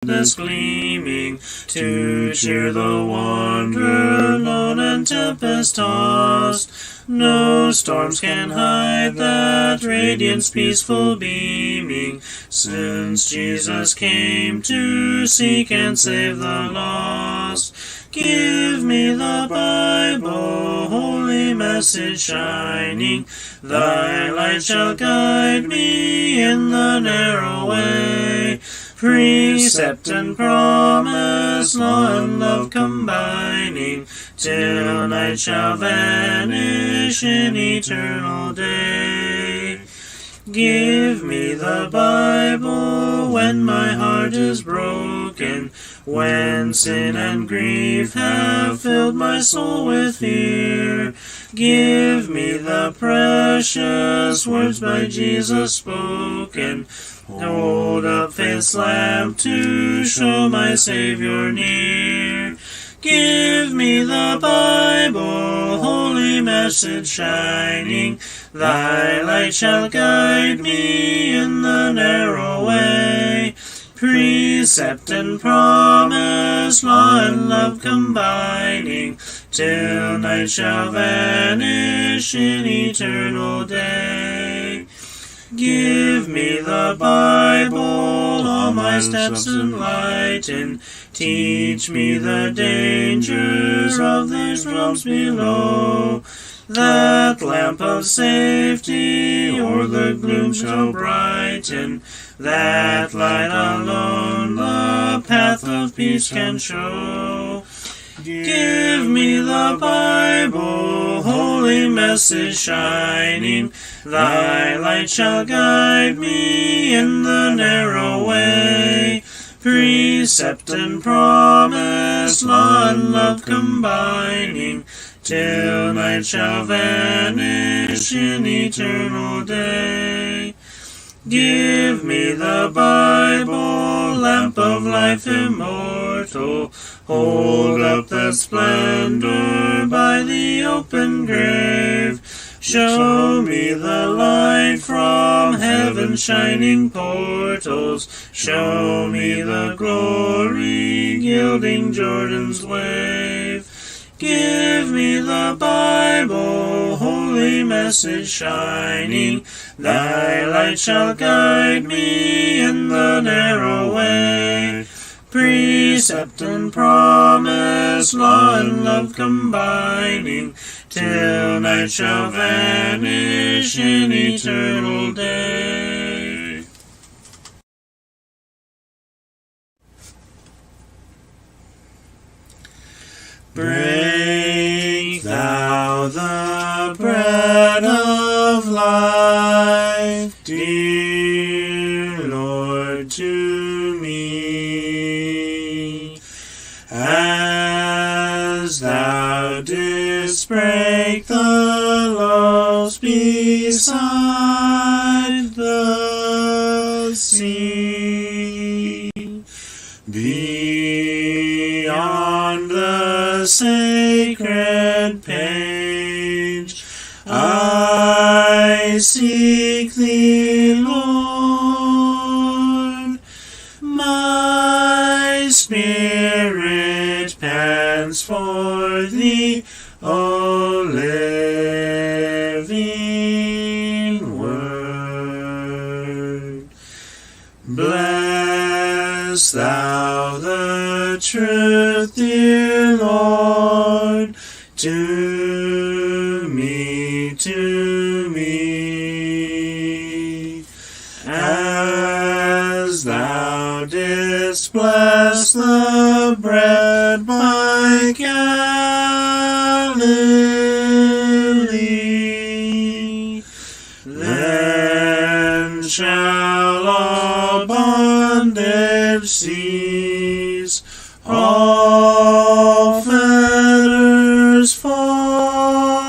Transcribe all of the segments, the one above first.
brightness gleaming, to cheer the wanderer lone and tempest-tossed. No storms can hide that radiance peaceful beaming, since Jesus came to seek and save the lost. Give me the Bible, holy message shining, thy light shall guide me in the narrow way. Precept and promise, law and love combining, till night shall vanish in eternal day. Give me the Bible when my heart is broken, when sin and grief have filled my soul with fear. Give me the precious words by Jesus spoken. Hold up faith's lamp to show my Savior near. Give me the Bible, holy message shining, thy light shall guide me in the narrow way. Precept and promise, law and love combining, till night shall vanish in eternal day. Give me the Bible, all my steps enlighten, teach me the dangers of these realms below. That lamp of safety o'er the gloom shall brighten, that light alone the path of peace can show. Give me the Bible, holy message shining, thy light shall guide me in the narrow way. Precept and promise, law and love combining, till night shall vanish in eternal day. Give me the Bible, lamp of life immortal, hold up that splendor by the open grave. Show me the light from heaven's shining portals, show me the glory gilding Jordan's wave. Give me the Bible, holy message shining, thy light shall guide me in the narrow way. Precept and promise, law and love combining, till night shall vanish in eternal day. Break thou the bread of life, dear Lord, to me, as thou didst break the loaves beside the sea. Beyond the sacred page, I seek thee, Lord. My spirit pants for thee, O living word. Bless thou the truth, dear Lord, to me, as thou didst bless the bread by Galilee. Then shall all bondage cease, all fetters fall,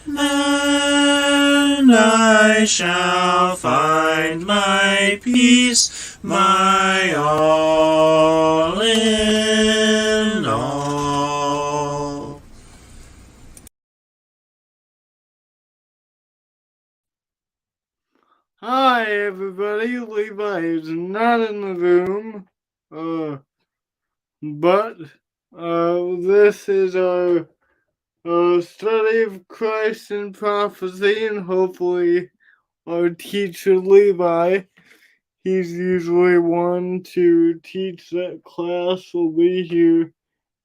and I shall find my peace, my all in all. Hi everybody. Levi is not in the room, but this is our study of Christ and prophecy, and hopefully our teacher Levi, he's usually one to teach that class, will be here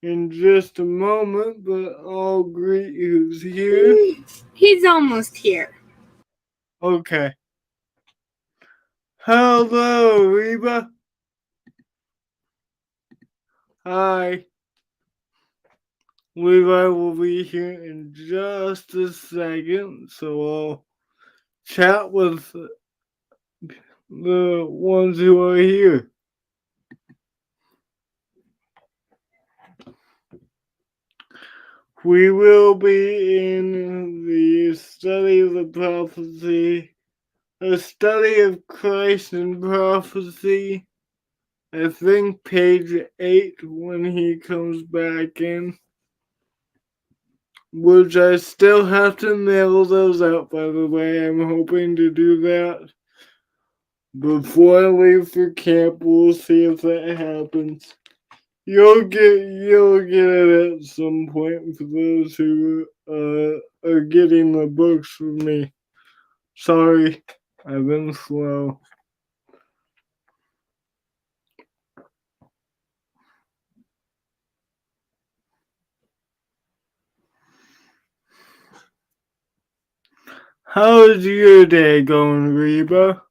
in just a moment, but I'll greet who's here. He's almost here. Okay. Hello, Reba. Hi. Levi will be here in just a second, so I'll chat with the ones who are here. We will be in the study of the prophecy, a study of Christ and prophecy. I think page 8 when he comes back in. Which I still have to mail those out, by the way. I'm hoping to do that before I leave for camp. We'll see if that happens. You'll get it at some point for those who are getting the books from me. Sorry, I've been slow. How's your day going, Reba?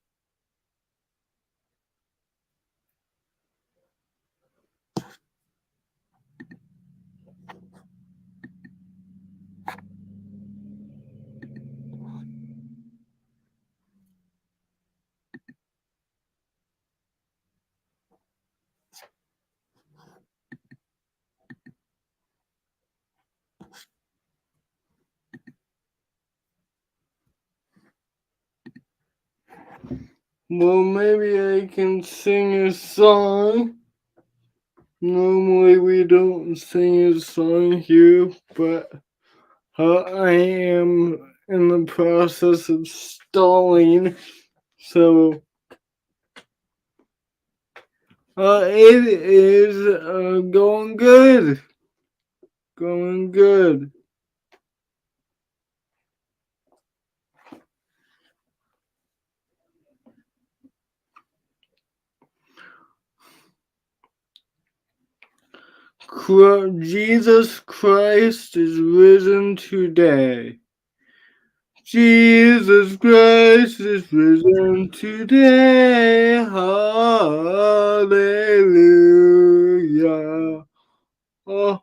Well, maybe I can sing a song. Normally we don't sing a song here, but I am in the process of stalling, so it is going good. Going good. Jesus Christ is risen today. Jesus Christ is risen today. Hallelujah. Oh,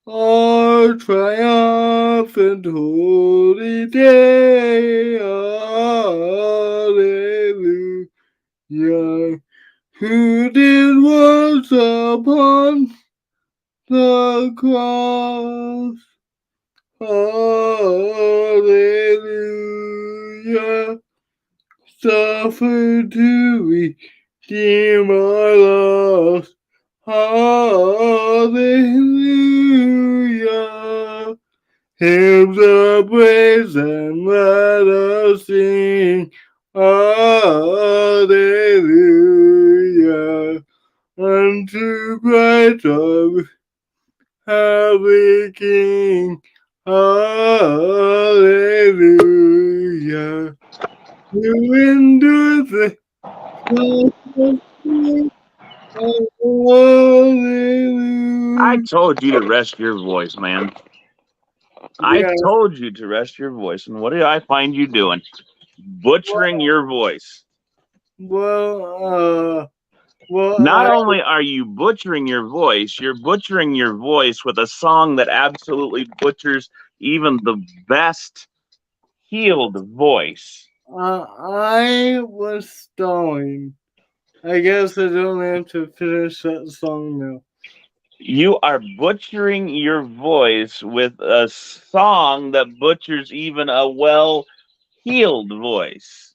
our triumphant holy day. Hallelujah. Who did was upon the cross. Hallelujah. Suffered to redeem our loss. Hallelujah. Hymns of praise and let us sing. Hallelujah. Unto Christ our happy King. Hallelujah. You endure the Hallelujah. I told you to rest your voice, man. I Yeah, told you to rest your voice. And what did I find you doing? Butchering your voice. well, Not only are you butchering your voice, you're butchering your voice with a song that absolutely butchers even the best healed voice. I was stalling. I guess I don't have to finish that song now. You are butchering your voice with a song that butchers even a well healed voice.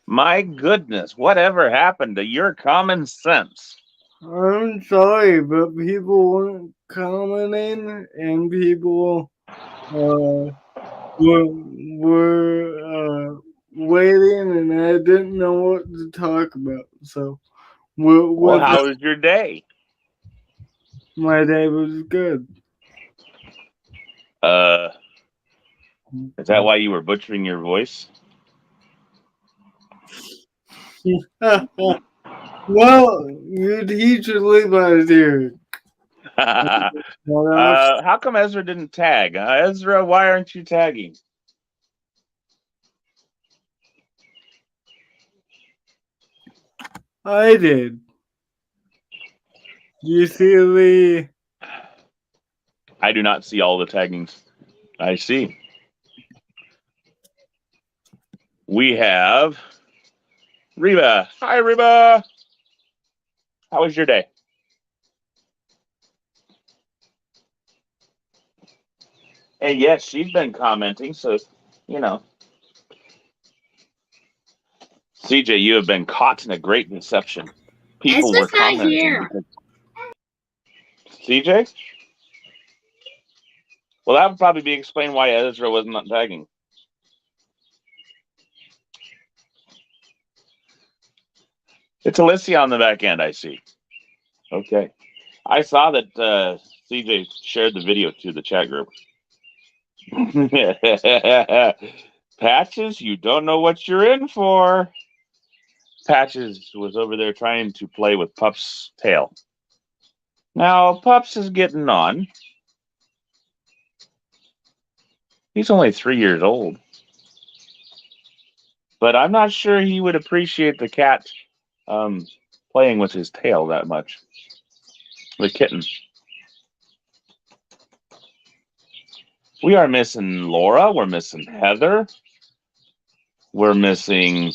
My goodness, whatever happened to your common sense? I'm sorry, but people weren't commenting, and people were waiting, and I didn't know what to talk about. So, Well, with how was your day? my day was good. Is that why you were butchering your voice? Well, your teacher Levi's here. How come Ezra didn't tag? Ezra, why aren't you tagging? I did. You see the? I do not see all the taggings. I see. We have Reba. Hi, Reba. How was your day? And yes, she's been commenting, so, you know. CJ, you have been caught in a great deception. People were Ezra's not commenting. here. CJ? Well, that would probably be explained why Ezra was not tagging. It's Alicia on the back end, I see. Okay. I saw that CJ shared the video to the chat group. Patches, you don't know what you're in for. Patches was over there trying to play with Pup's tail. Now, Pups is getting on. He's only 3 years old. But I'm not sure he would appreciate the cat playing with his tail that much. The kitten. We are missing Laura. We're missing Heather. We're missing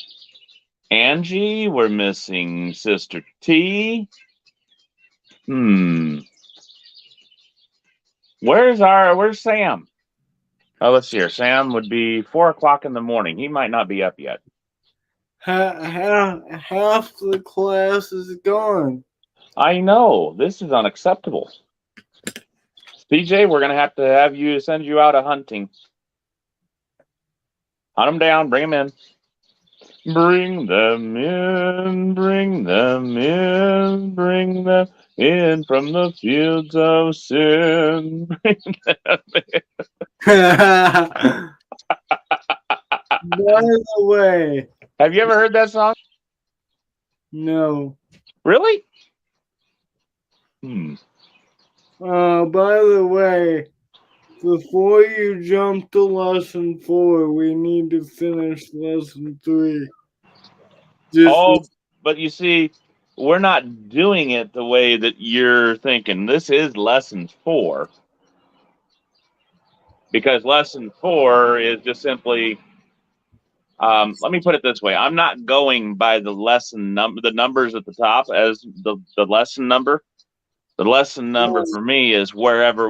Angie. We're missing Sister T. Where's Sam? Oh, let's see here. Sam would be 4 o'clock in the morning. He might not be up yet. Half the class is gone. I know. This is unacceptable. PJ, we're going to have you send you out a hunting. Hunt them down. Bring them in. Bring them in. Bring them in. Bring them in from the fields of sin. Bring them in. By the way, Have you ever heard that song? no. Really? By the way, before you jump to lesson 4, we need to finish lesson 3. But you see, we're not doing it the way that you're thinking. This is lesson 4. Because lesson 4 is just simply, let me put it this way. I'm not going by the lesson number, the numbers at the top as the lesson number. The lesson number for me is whatever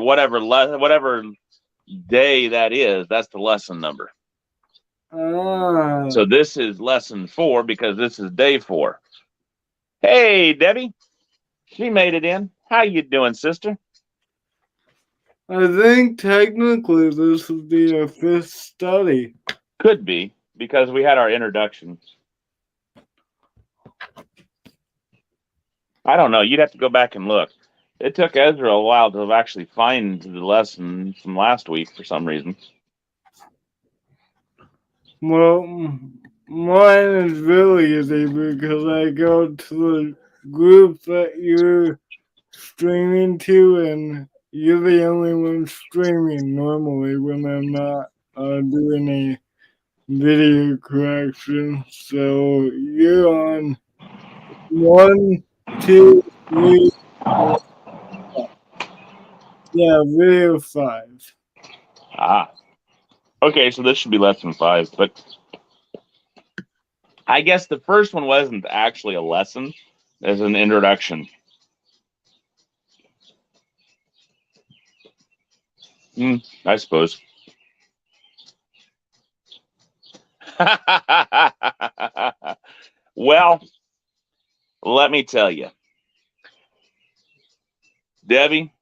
day that is, that's the lesson number. So this is lesson 4 because this is day 4. Hey, Debbie. She made it in. How you doing, sister? I think technically this would be our 5th study. Could be, because we had our introduction. I don't know. You'd have to go back and look. It took Ezra a while to actually find the lesson from last week for some reason. Well, mine is really easy because I go to the group that you're streaming to, and you're the only one streaming normally when I'm not doing a video correction. So you're on 1, 2, 3, 4. Yeah, video 5. Okay, so this should be lesson 5, but I guess the first one wasn't actually a lesson, as an introduction. I suppose. Well, let me tell you, Debbie,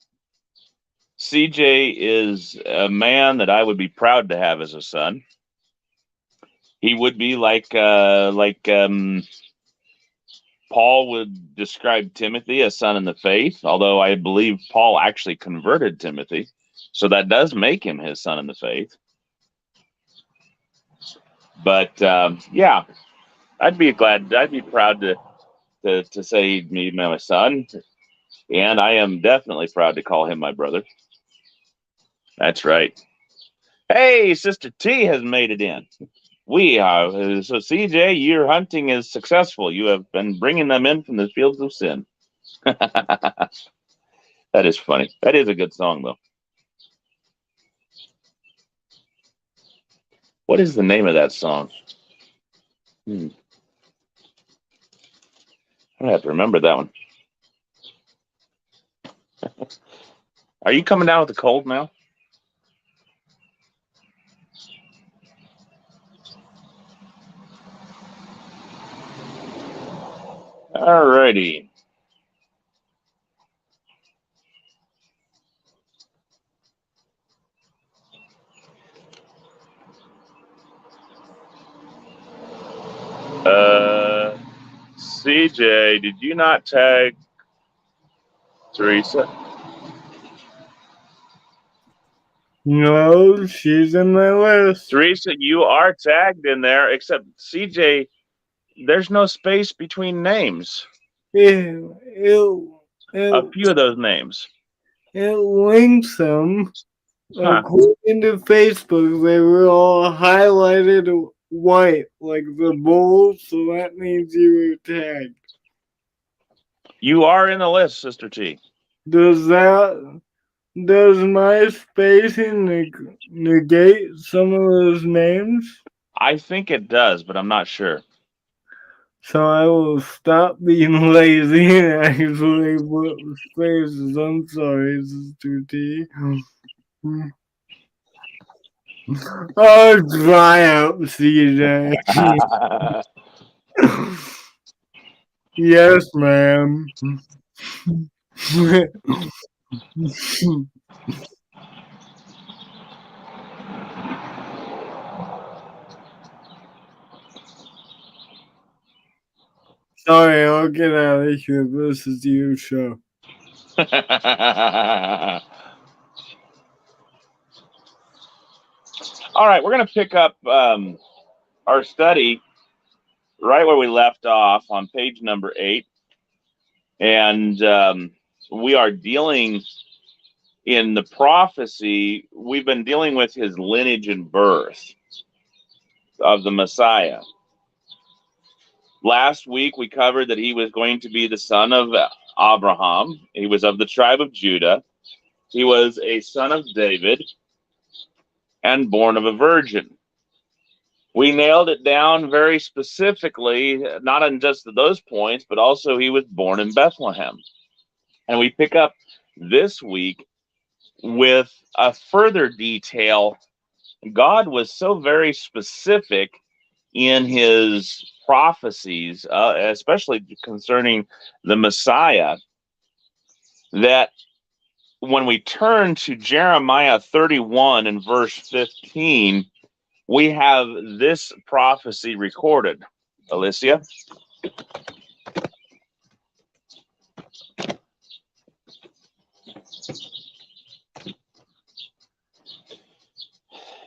CJ is a man that I would be proud to have as a son. He would be like Paul would describe Timothy as son in the faith, although I believe Paul actually converted Timothy. So that does make him his son in the faith. But yeah, I'd be proud to say he'd be my son. And I am definitely proud to call him my brother. That's right. Hey, Sister T has made it in. We are. So, CJ, your hunting is successful. You have been bringing them in from the fields of sin. That is funny. That is a good song, though. What is the name of that song? I have to remember that one. Are you coming down with the cold now? All righty. CJ, did you not tag Teresa? No, she's in my list. Teresa, you are tagged in there, except CJ, there's no space between names. A few of those names. It links them. Huh. According to Facebook, they were all highlighted white, like the bowl, so that means you were tagged. You are in the list, Sister T. Does my spacing negate some of those names? I think it does, but I'm not sure. So I will stop being lazy and actually put spaces. I'm sorry, Sister T. Oh, dry out, CJ. Yes, ma'am. Sorry, I'll get out of here. This is your show. All right, we're going to pick up our study right where we left off on page number 8. And we are dealing in the prophecy. We've been dealing with his lineage and birth of the Messiah. Last week, we covered that he was going to be the son of Abraham. He was of the tribe of Judah. He was a son of David and born of a virgin. We nailed it down very specifically, not on just those points, but also he was born in Bethlehem. And we pick up this week with a further detail. God was so very specific in his prophecies, especially concerning the Messiah, that when we turn to Jeremiah 31 and verse 15, we have this prophecy recorded. Alicia?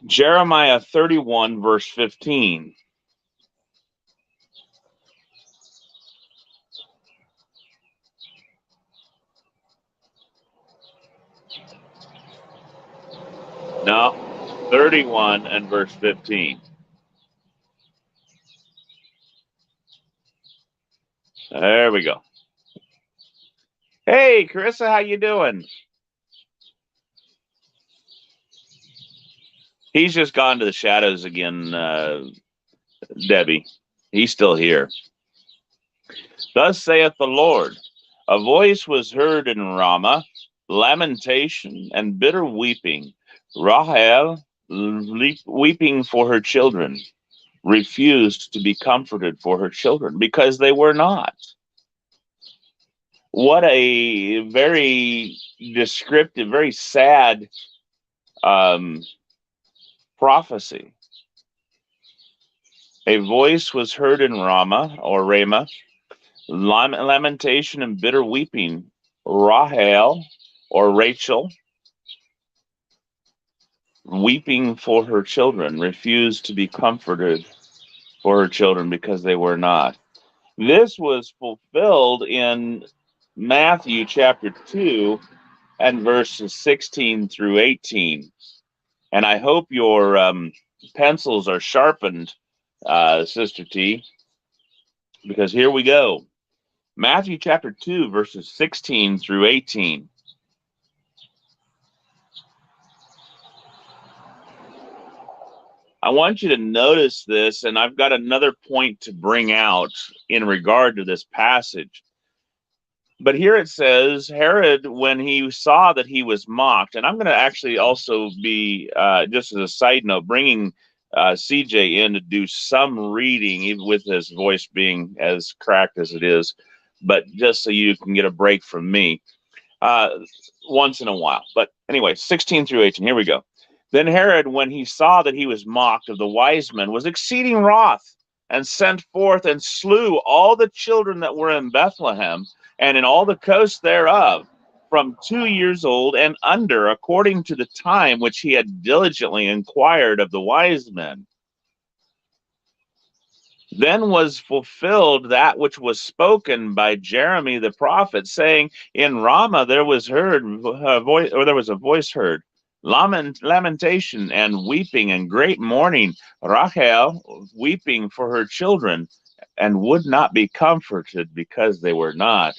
Jeremiah 31, verse 15. No, 31 and verse 15. There we go. Hey, Carissa, how you doing? He's just gone to the shadows again, Debbie. He's still here. Thus saith the Lord, a voice was heard in Ramah, lamentation and bitter weeping, Rahel weeping for her children, refused to be comforted for her children because they were not. What a very descriptive, very sad prophecy. A voice was heard in Ramah, lamentation and bitter weeping. Rahel or Rachel, weeping for her children, refused to be comforted for her children because they were not. This was fulfilled in Matthew chapter 2 and verses 16 through 18. And I hope your pencils are sharpened, Sister T, because here we go. Matthew chapter 2, verses 16 through 18. I want you to notice this, and I've got another point to bring out in regard to this passage. But here it says, Herod, when he saw that he was mocked, and I'm going to actually also be, just as a side note, bringing CJ in to do some reading, even with his voice being as cracked as it is, but just so you can get a break from me once in a while. But anyway, 16 through 18, here we go. Then Herod, when he saw that he was mocked of the wise men, was exceeding wroth, and sent forth and slew all the children that were in Bethlehem and in all the coasts thereof, from 2 years old and under, according to the time which he had diligently inquired of the wise men. Then was fulfilled that which was spoken by Jeremy the prophet, saying, in Ramah there was a voice heard, lamentation and weeping and great mourning, Rachel weeping for her children, and would not be comforted because they were not.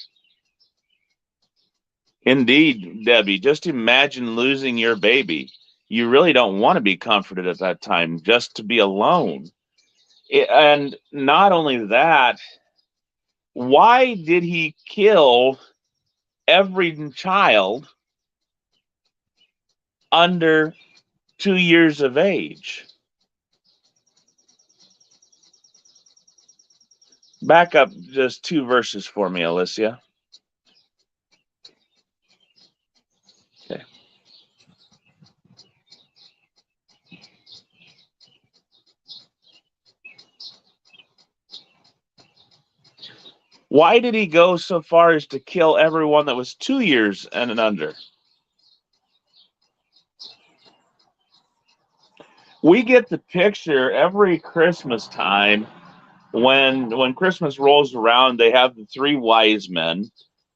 Indeed, Debbie, just imagine losing your baby. You really don't want to be comforted at that time, just to be alone. And not only that, why did he kill every child under 2 years of age? Back up just 2 verses for me, Alicia. Okay. Why did he go so far as to kill everyone that was 2 years and under? We get the picture every Christmas time. When Christmas rolls around, they have the 3 wise men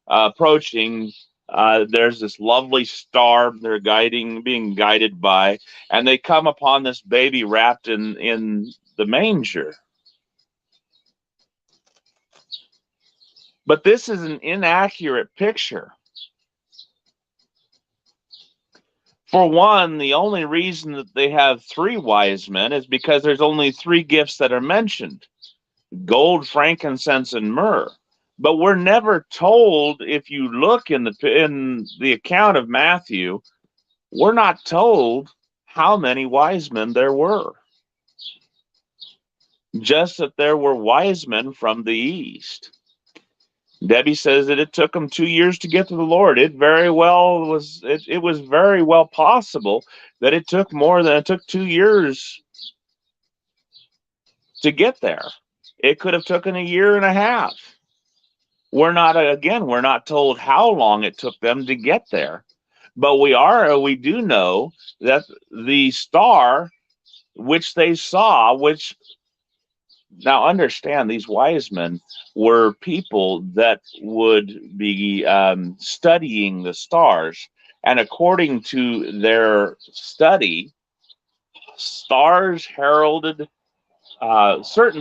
approaching. There's this lovely star they're being guided by, and they come upon this baby wrapped in the manger. But this is an inaccurate picture. For one, the only reason that they have 3 wise men is because there's only 3 gifts that are mentioned: gold, frankincense, and myrrh. But we're never told, if you look in the account of Matthew, we're not told how many wise men there were. Just that there were wise men from the east. Debbie says that it took them 2 years to get to the Lord. It was very well possible that it took 2 years to get there. It could have taken 1.5 years. We're not told how long it took them to get there, but we do know that the star which they saw, now understand, these wise men were people that would be studying the stars, and according to their study, certain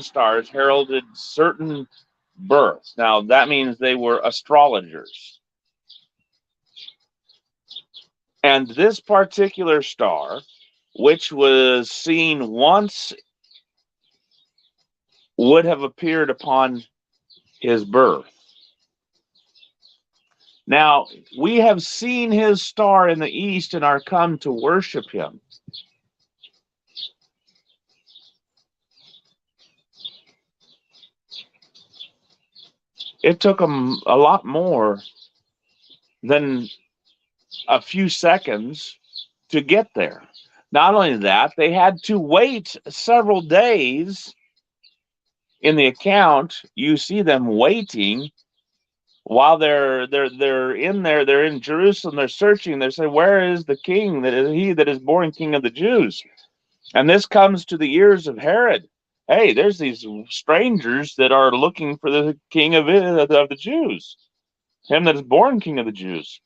stars heralded certain births. Now that means they were astrologers. And this particular star, which was seen once, would have appeared upon his birth. Now, we have seen his star in the east and are come to worship him. It took them a lot more than a few seconds to get there. Not only that, they had to wait several days in the account, you see them waiting while they're in there. They're in Jerusalem. They're searching. They say, "Where is the king that is he that is born King of the Jews?" And this comes to the ears of Herod. Hey, there's these strangers that are looking for the king of the Jews, him that is born King of the Jews.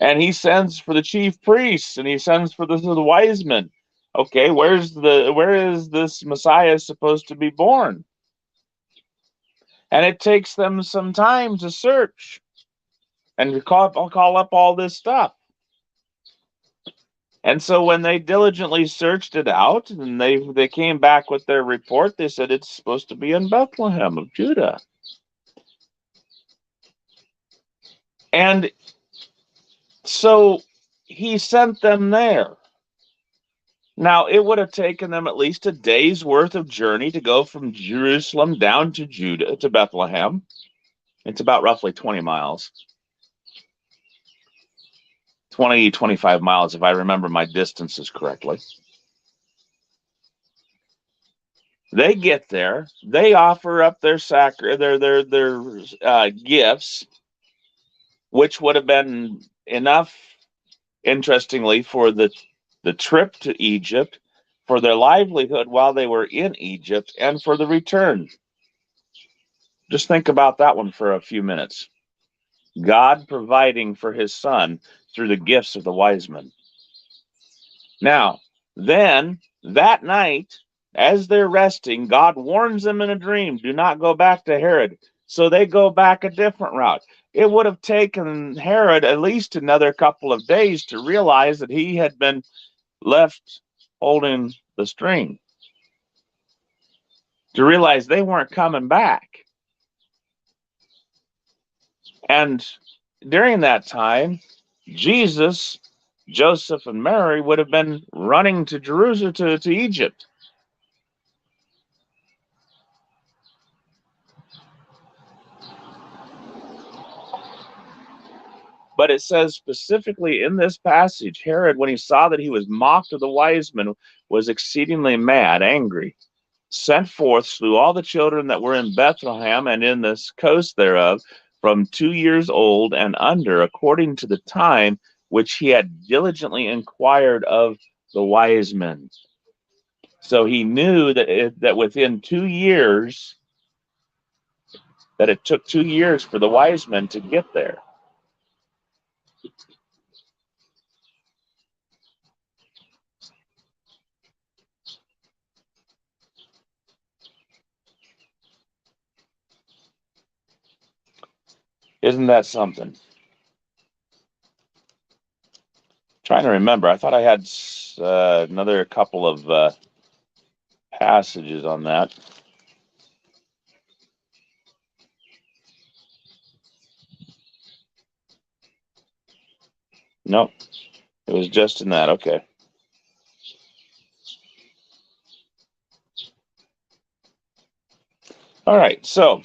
And he sends for the chief priests, and he sends for the wise men. Okay, where is this Messiah supposed to be born? And it takes them some time to search and to call up all this stuff. And so when they diligently searched it out and they came back with their report, they said it's supposed to be in Bethlehem of Judah. And so he sent them there. Now, it would have taken them at least a day's worth of journey to go from Jerusalem down to Judah, to Bethlehem. It's about roughly 20 miles. 25 miles, if I remember my distances correctly. They get there. They offer up their gifts, which would have been enough, interestingly, for the trip to Egypt, for their livelihood while they were in Egypt, and for the return. Just think about that one for a few minutes. God providing for his son through the gifts of the wise men. Now, then, that night, as they're resting, God warns them in a dream, do not go back to Herod. So they go back a different route. It would have taken Herod at least another couple of days to realize that he had been left holding the string, to realize they weren't coming back. And during that time, Jesus, Joseph, and Mary would have been running to Jerusalem, to Egypt. But it says specifically in this passage, Herod, when he saw that he was mocked of the wise men, was exceedingly mad, angry, sent forth, slew all the children that were in Bethlehem and in this coast thereof, from 2 years old and under, according to the time which he had diligently inquired of the wise men. So he knew that within 2 years, that it took 2 years for the wise men to get there. Isn't that something? Trying to remember. I thought I had another couple of passages on that. Nope. It was just in that. Okay. All right. So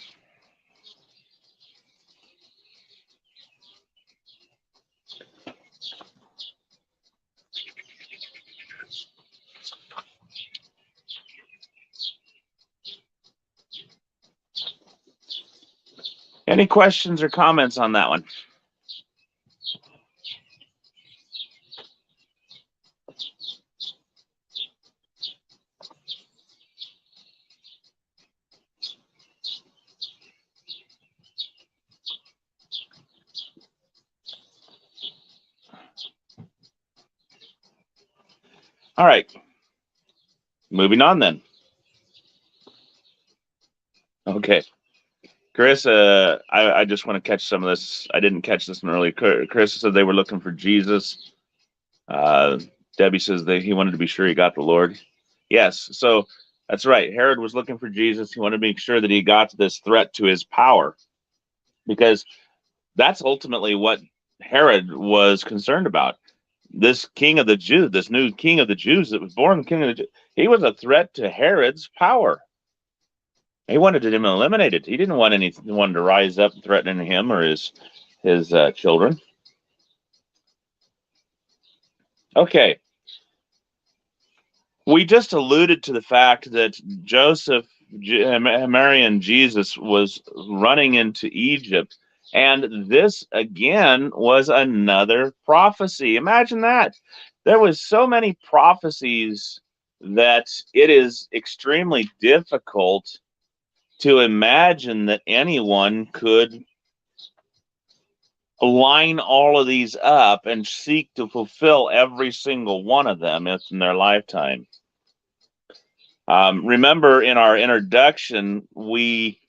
any questions or comments on that one? All right. Moving on then. Okay. Chris, I just want to catch some of this. I didn't catch this one earlier. Chris said they were looking for Jesus. Debbie says that he wanted to be sure he got the Lord. Yes, so that's right. Herod was looking for Jesus. He wanted to make sure that he got this threat to his power, because that's ultimately what Herod was concerned about. This king of the Jews, this new king of the Jews that was born king of the Jews, he was a threat to Herod's power. He wanted him eliminated. He didn't want anyone to rise up threatening him or his children. Okay. We just alluded to the fact that Joseph, Mary, and Jesus was running into Egypt. And this, again, was another prophecy. Imagine that. There was so many prophecies that it is extremely difficult to imagine that anyone could line all of these up and seek to fulfill every single one of them in their lifetime. Remember, in our introduction, we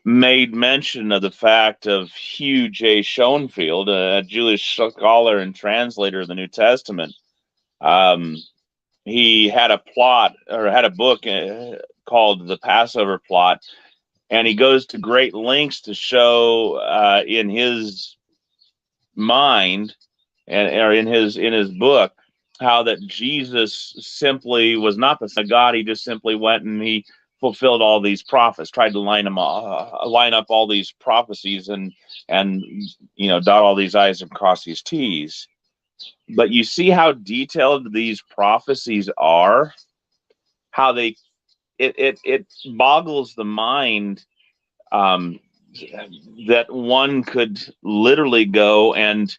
made mention of the fact of Hugh J. Schoenfield, a Jewish scholar and translator of the New Testament. He had a plot, or had a book called The Passover Plot, and he goes to great lengths to show in his mind or in his book how that Jesus simply was not the Son of God. He just simply went and he fulfilled all these prophets, tried to line up all these prophecies and dot all these I's and cross these T's. But you see how detailed these prophecies are, how it boggles the mind that one could literally go and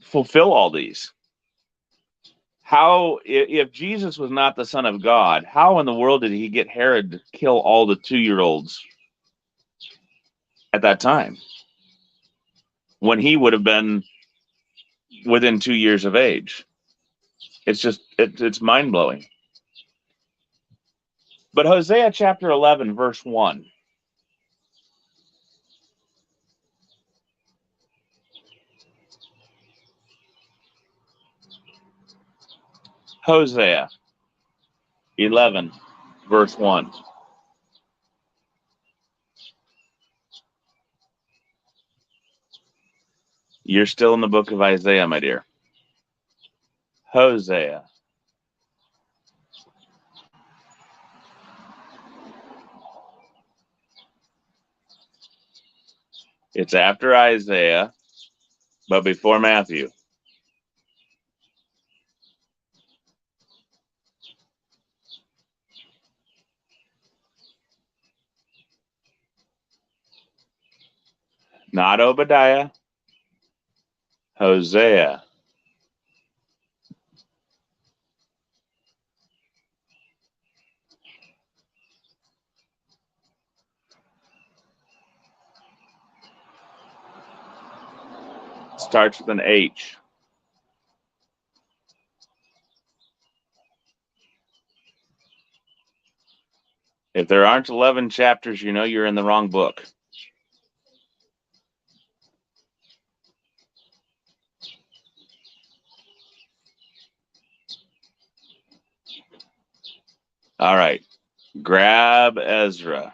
fulfill all these. How, if Jesus was not the Son of God, how in the world did he get Herod to kill all the 2-year-olds at that time, when he would have been within 2 years of age? It's just, it's mind-blowing. But Hosea chapter 11, verse 1. Hosea 11, verse 1. You're still in the book of Isaiah, my dear. Hosea. It's after Isaiah, but before Matthew. Not Obadiah. Hosea. Starts with an H. If there aren't 11 chapters, you know you're in the wrong book. All right. Grab Ezra,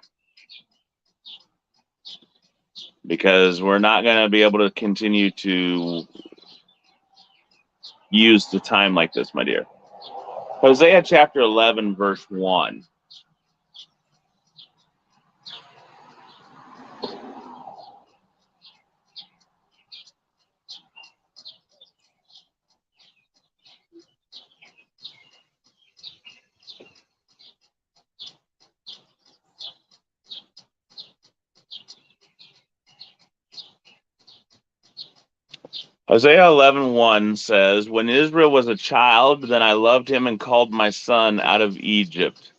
because we're not going to be able to continue to use the time like this, my dear. Hosea chapter 11, verse 1. Hosea 11:1 says, "When Israel was a child, then I loved him and called my son out of Egypt."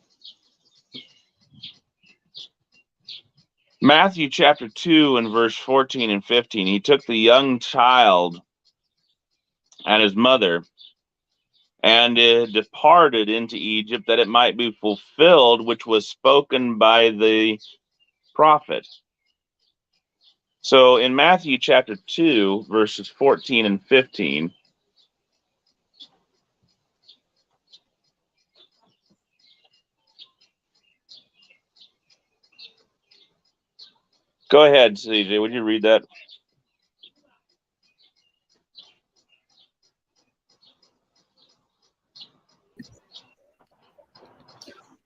Matthew chapter 2 and verse 14 and 15, he took the young child and his mother and departed into Egypt, that it might be fulfilled which was spoken by the prophet. So in Matthew chapter 2, verses 14 and 15, go ahead, CJ, would you read that?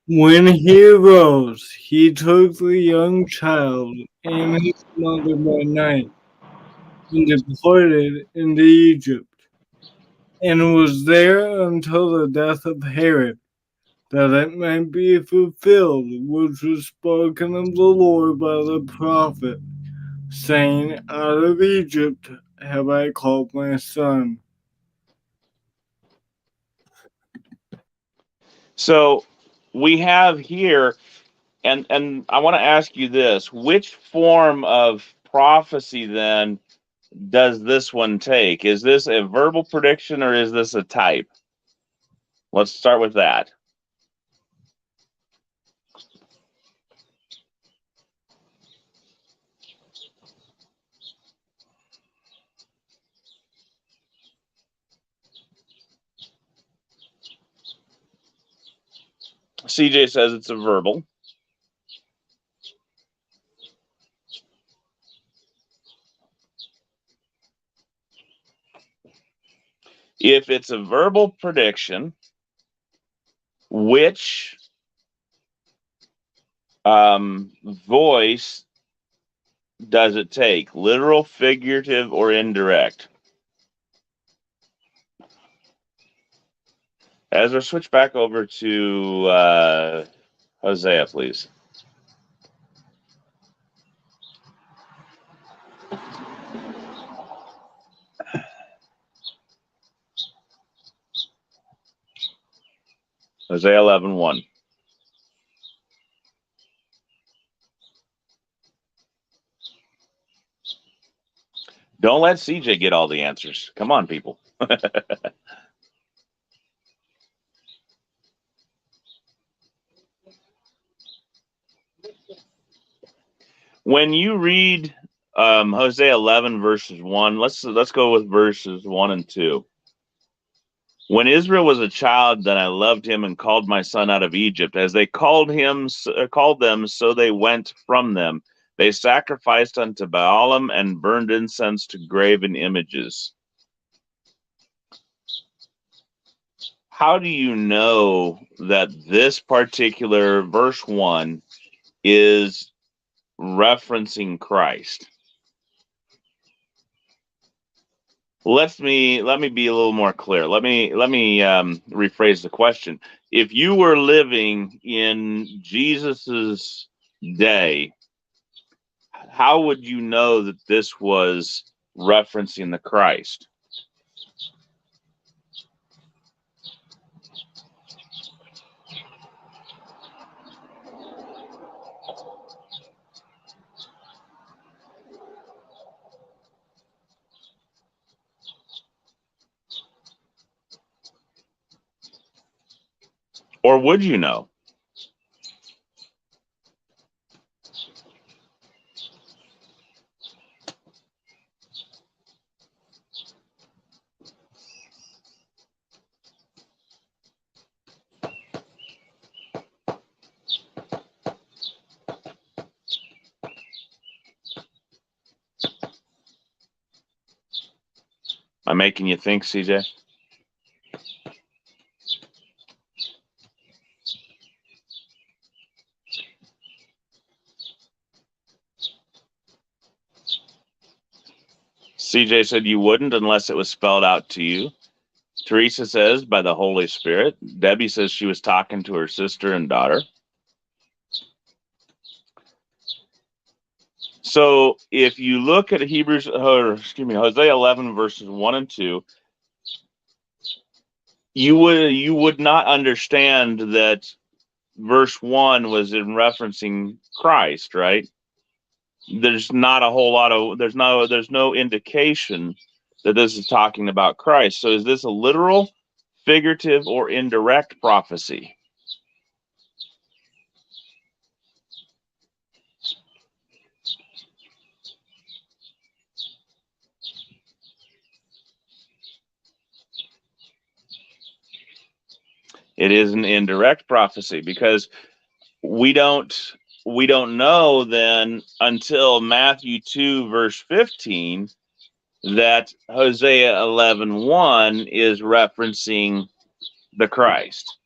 When he rose, he took the young child and his mother by night, and deported into Egypt, and was there until the death of Herod, that it might be fulfilled which was spoken of the Lord by the prophet, saying, Out of Egypt have I called my son. So we have here, and I want to ask you this: which form of prophecy then does this one take? Is this a verbal prediction or is this a type? Let's start with that. CJ says it's a verbal. If it's a verbal prediction, which voice does it take? Literal, figurative, or indirect? Ezra, switch back over to Hosea, please. Hosea 11:1. Don't let CJ get all the answers. Come on, people. When you read Hosea 11 verses 1, let's go with verses 1 and 2. When Israel was a child, then I loved him and called my son out of Egypt. As they called them, so they went from them. They sacrificed unto Baalim and burned incense to graven images. How do you know that this particular verse 1 is referencing Christ? Let me be a little more clear. Let me rephrase the question. If you were living in Jesus's day, how would you know that this was referencing the Christ? Or would you know? Am I making you think, CJ? CJ said you wouldn't unless it was spelled out to you. Teresa says by the Holy Spirit. Debbie says she was talking to her sister and daughter. So if you look at Hosea 11 verses 1 and 2, you would not understand that verse 1 was in referencing Christ, right? There's not a whole lot of there's no indication that this is talking about Christ. So is this a literal, figurative, or indirect prophecy? It is an indirect prophecy because we don't know then until Matthew 2 verse 15 that Hosea 11:1 is referencing the Christ.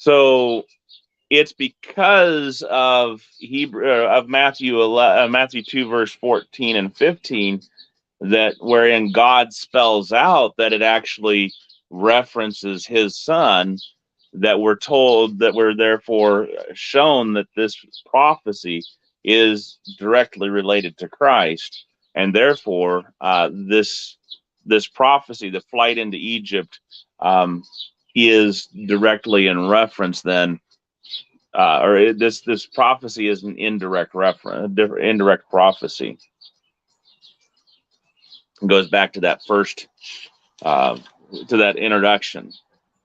So it's because of Matthew 2 verse 14 and 15 that wherein God spells out that it actually references his son, that we're told, that we're therefore shown that this prophecy is directly related to Christ, and therefore this prophecy, the flight into Egypt, is directly in reference then, this prophecy is an indirect reference, indirect prophecy. It goes back to that first, to that introduction.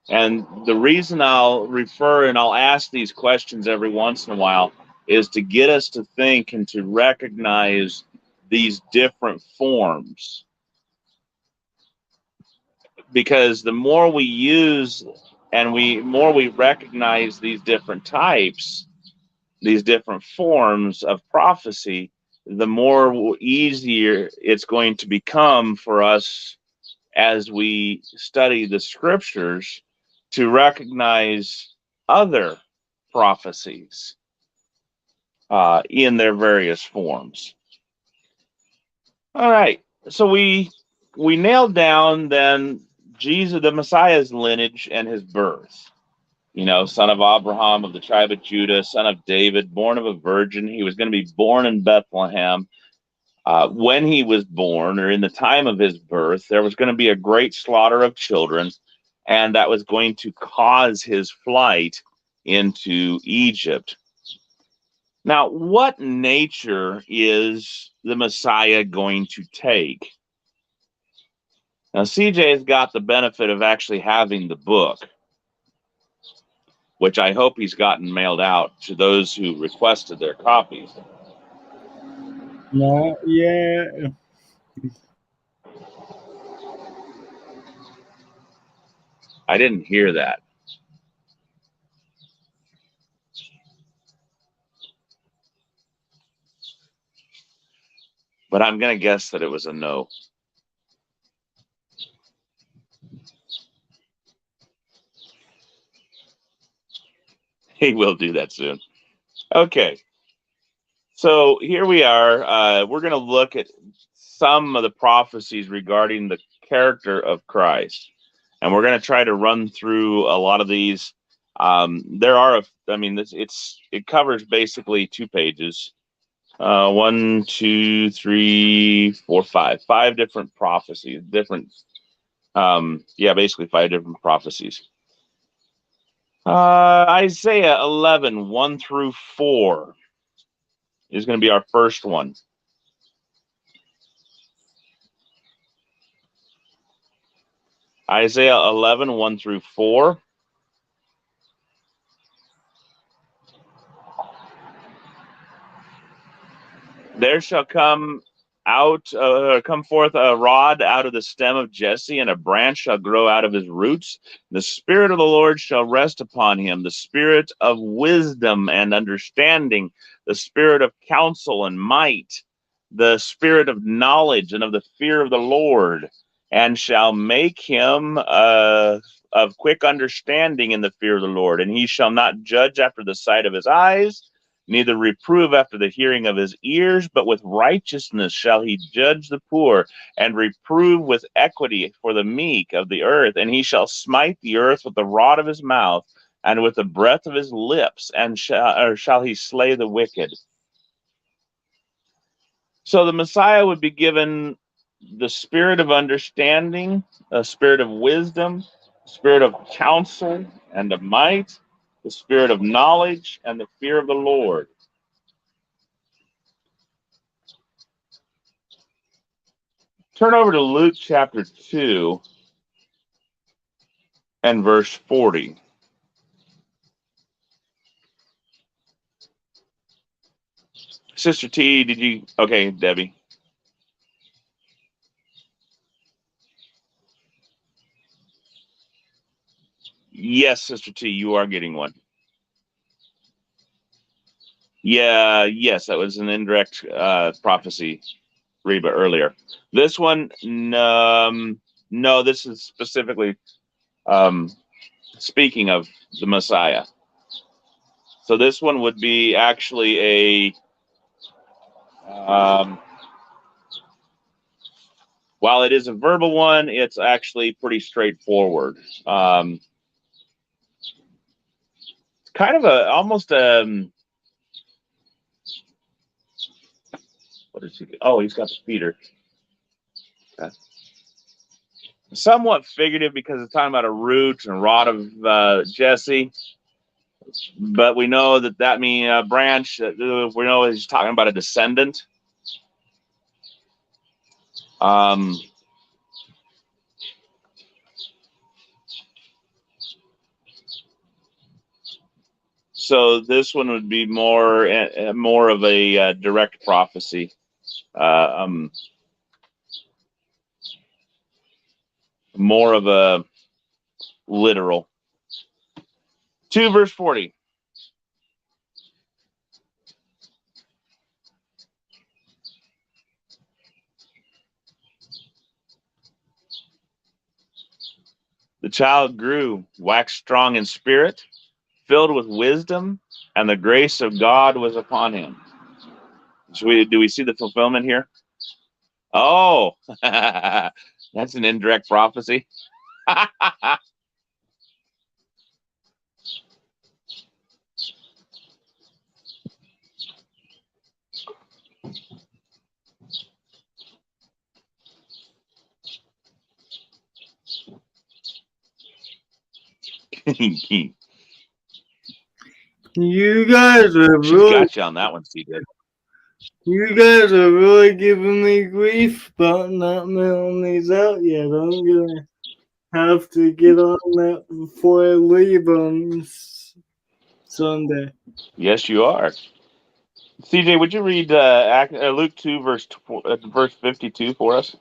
And the reason I'll refer and I'll ask these questions every once in a while is to get us to think and to recognize these different forms. Because the more we use and more we recognize these different types, these different forms of prophecy, the more easier it's going to become for us as we study the scriptures to recognize other prophecies in their various forms. All right, so we nailed down then Jesus, the Messiah's lineage and his birth. You know, son of Abraham of the tribe of Judah, son of David, born of a virgin. He was going to be born in Bethlehem. When he was born, or in the time of his birth, there was going to be a great slaughter of children, and that was going to cause his flight into Egypt. Now, what nature is the Messiah going to take? Now, CJ has got the benefit of actually having the book, which I hope he's gotten mailed out to those who requested their copies. Not yet. I didn't hear that. But I'm going to guess that it was a no. He will do that soon. Okay. So here we are. We're going to look at some of the prophecies regarding the character of Christ. And we're going to try to run through a lot of these. There are, it covers basically 2 pages. 1, 2, 3, 4, 5. 5 different prophecies. Basically 5 different prophecies. Isaiah 11, 1 through 4 is going to be our first one. Isaiah 11, 1 through 4. There shall come forth a rod out of the stem of Jesse, and a branch shall grow out of his roots. The Spirit of the Lord shall rest upon him, the Spirit of wisdom and understanding, the Spirit of counsel and might, the Spirit of knowledge and of the fear of the Lord, and shall make him of quick understanding in the fear of the Lord. And he shall not judge after the sight of his eyes, neither reprove after the hearing of his ears, but with righteousness shall he judge the poor, and reprove with equity for the meek of the earth. And he shall smite the earth with the rod of his mouth, and with the breath of his lips, and shall he slay the wicked. So the Messiah would be given the spirit of understanding, a spirit of wisdom, spirit of counsel and of might, the spirit of knowledge and the fear of the Lord. Turn over to Luke chapter 2 and verse 40. Sister T, did you? Okay, Debbie. Yes, Sister T, you are getting one. Yes, that was an indirect prophecy, Reba, earlier. This one, no, this is specifically speaking of the Messiah. So this one would be actually while it is a verbal one, it's actually pretty straightforward. It's kind of almost what is he? Oh, he's got the feeder. Okay. Somewhat figurative because it's talking about a root and rod of Jesse. But we know that means branch. We know he's talking about a descendant. So this one would be more of a direct prophecy. More of a literal. 2 verse 40. The child grew, waxed strong in spirit, filled with wisdom, and the grace of God was upon him. Do we see the fulfillment here? Oh, that's an indirect prophecy. You guys are She's really, got you on that one, CJ. you guys are really giving me grief about not mailing these out yet. I'm gonna have to get on that before I leave on Sunday. Yes, you are. CJ, would you read Luke 2, verse 52 for us?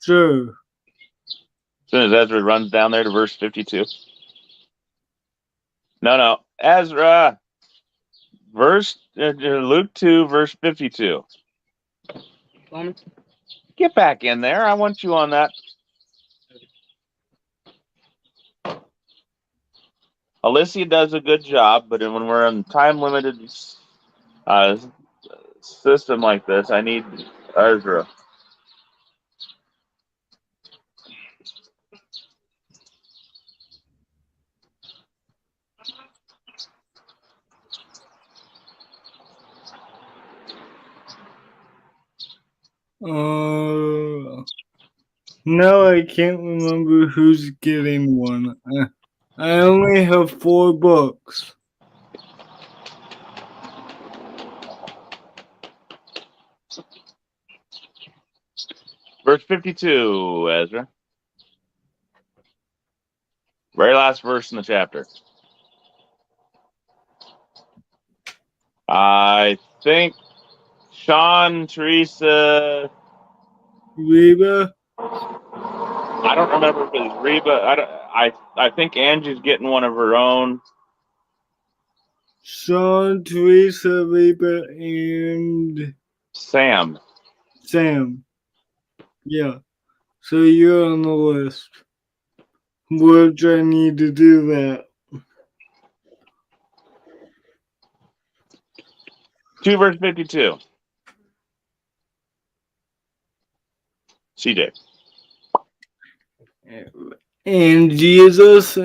Sure. As soon as Ezra runs down there to verse 52. No. Ezra, Luke 2, verse 52. Get back in there. I want you on that. Alicia does a good job, but when we're in time limited system like this, I need Ezra. No, I can't remember who's getting one. I only have 4 books. Verse 52, Ezra. Very last verse in the chapter. I think Sean, Teresa, Reba? I don't remember if it was Reba. I think Angie's getting one of her own. Sean, Teresa, Reba, and Sam. Sam. Yeah. So you're on the list. Which I need to do that. 2 verse 52. CJ. And Jesus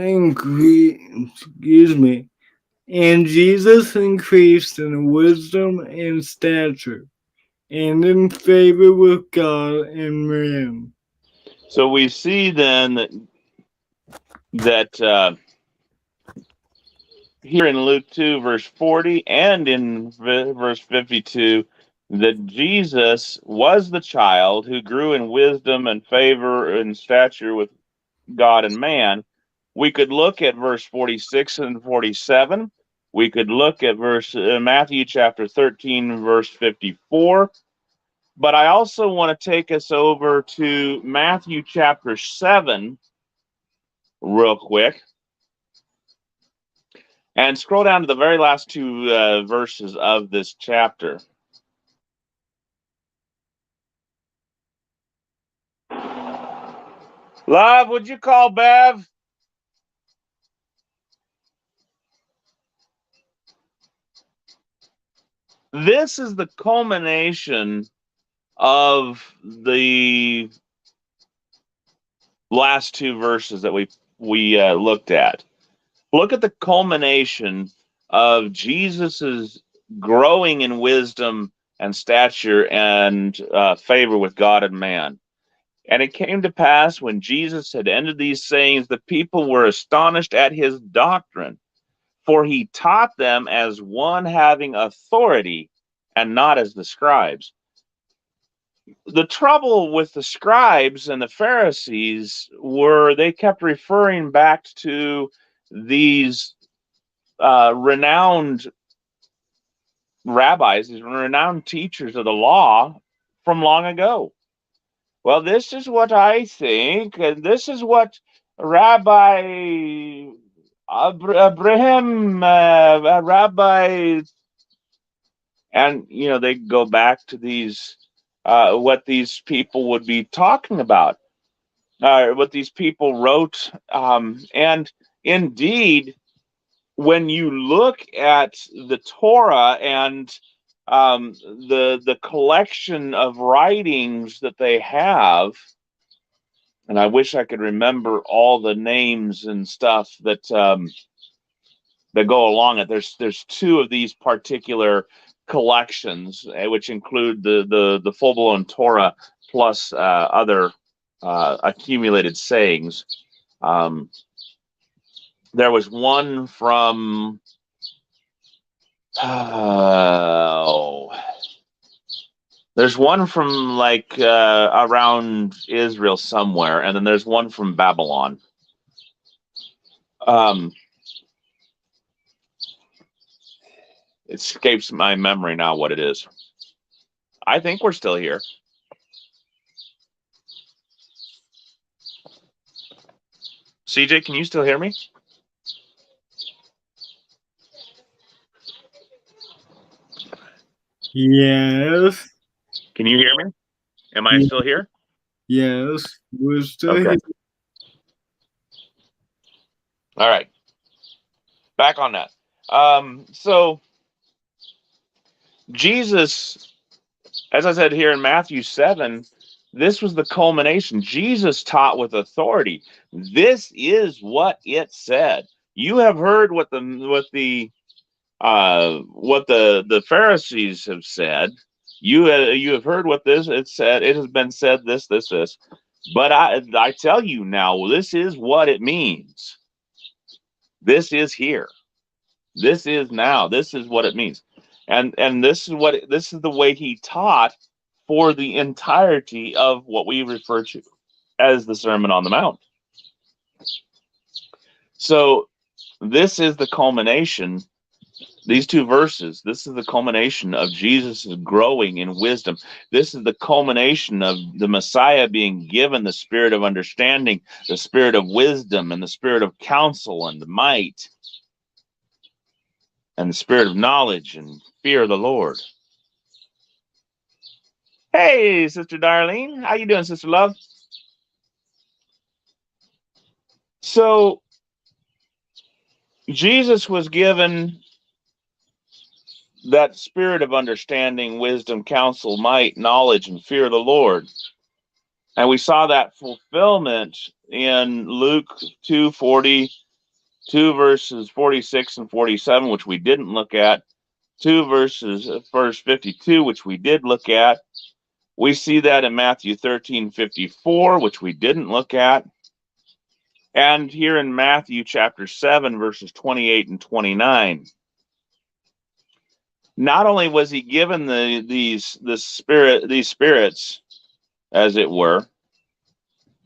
increased in wisdom and stature, and in favor with God and man. So we see then that here in Luke 2, verse 40, and in verse 52, that Jesus was the child who grew in wisdom and favor and stature with God and man. We could look at verse 46 and 47. We could look at Matthew chapter 13, verse 54. But I also want to take us over to Matthew chapter 7 real quick. And scroll down to the very last 2 verses of this chapter. Love, would you call Bev? This is the culmination of the last two verses that we looked at. Look at the culmination of Jesus's growing in wisdom and stature and favor with God and man. And it came to pass when Jesus had ended these sayings, the people were astonished at his doctrine, for he taught them as one having authority and not as the scribes. The trouble with the scribes and the Pharisees were they kept referring back to these renowned rabbis, these renowned teachers of the law from long ago. Well, this is what I think, and this is what Rabbi Abraham, Rabbi, and they go back to these what these people would be talking about, what these people wrote, and indeed, when you look at the Torah and the collection of writings that they have, and I wish I could remember all the names and stuff that go along it. There's two of these particular collections, which include the full blown Torah plus other accumulated sayings. There was one from there's one from like around Israel somewhere, and then there's one from Babylon. It escapes my memory now what it is. I think we're still here. CJ, can you still hear me? Yes. Can you hear me? Am I still here? Yes. We're still Okay. here. All right. Back on that. So Jesus, as I said here in Matthew 7, this was the culmination. Jesus taught with authority. This is what it said. You have heard what the Pharisees have said. You have heard what it said. It has been said this. But I tell you now, this is what it means. This is here. This is now. This is what it means. And this is the way he taught for the entirety of what we refer to as the Sermon on the Mount. So this is the culmination. These two verses, this is the culmination of Jesus growing in wisdom. This is the culmination of the Messiah being given the spirit of understanding, the spirit of wisdom, and the spirit of counsel and might, and the spirit of knowledge and fear of the Lord. Hey, Sister Darlene. How you doing, Sister Love? So, Jesus was given that spirit of understanding, wisdom, counsel, might, knowledge, and fear of the Lord. And we saw that fulfillment in Luke 2:40, 2 verses 46 and 47, which we didn't look at, 2 verse 52, which we did look at. We see that in Matthew 13:54, which we didn't look at. And here in Matthew chapter 7, verses 28 and 29. Not only was he given these spirits, as it were,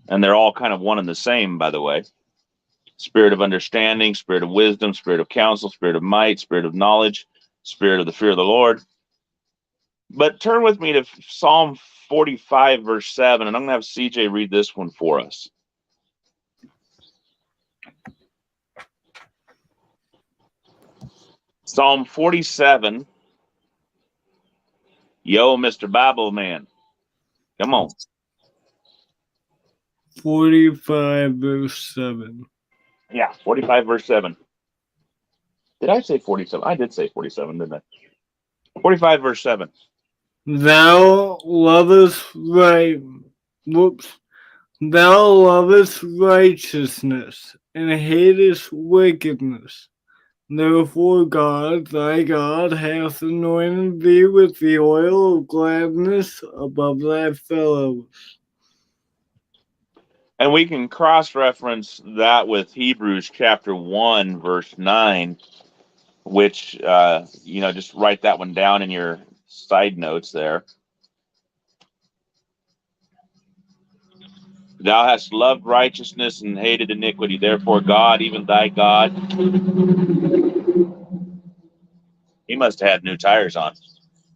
and they're all kind of one and the same, by the way. Spirit of understanding, spirit of wisdom, spirit of counsel, spirit of might, spirit of knowledge, spirit of the fear of the Lord. But turn with me to Psalm 45, verse 7, and I'm going to have CJ read this one for us. Psalm 47. Yo, Mr. Bible Man. Come on. 45, verse 7. Yeah, 45, verse 7. Did I say 47? I did say 47, didn't I? 45 verse 7. Thou lovest right. Whoops. Thou lovest righteousness and hatest wickedness. Therefore God, thy God, hath anointed thee with the oil of gladness above thy fellows. And we can cross-reference that with Hebrews chapter 1, verse 9, which, just write that one down in your side notes there. Thou hast loved righteousness and hated iniquity. Therefore God, even thy God, he must have had new tires on.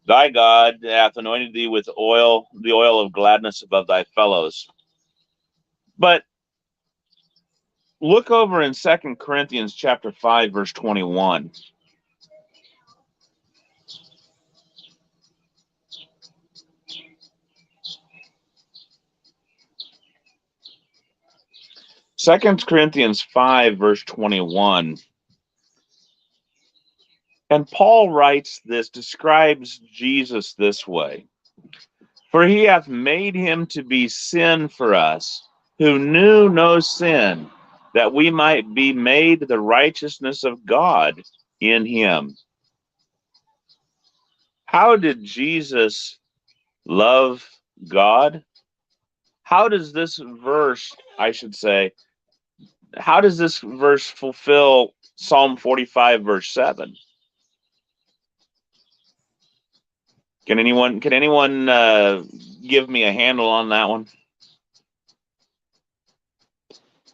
Thy God hath anointed thee with oil, the oil of gladness above thy fellows. But look over in 2 Corinthians chapter 5, verse 21. Second Corinthians 5, verse 21. And Paul writes this, describes Jesus this way. For he hath made him to be sin for us, who knew no sin, that we might be made the righteousness of God in him. How did Jesus love God? How does this verse, how does this verse fulfill Psalm 45, verse 7? Can anyone give me a handle on that one?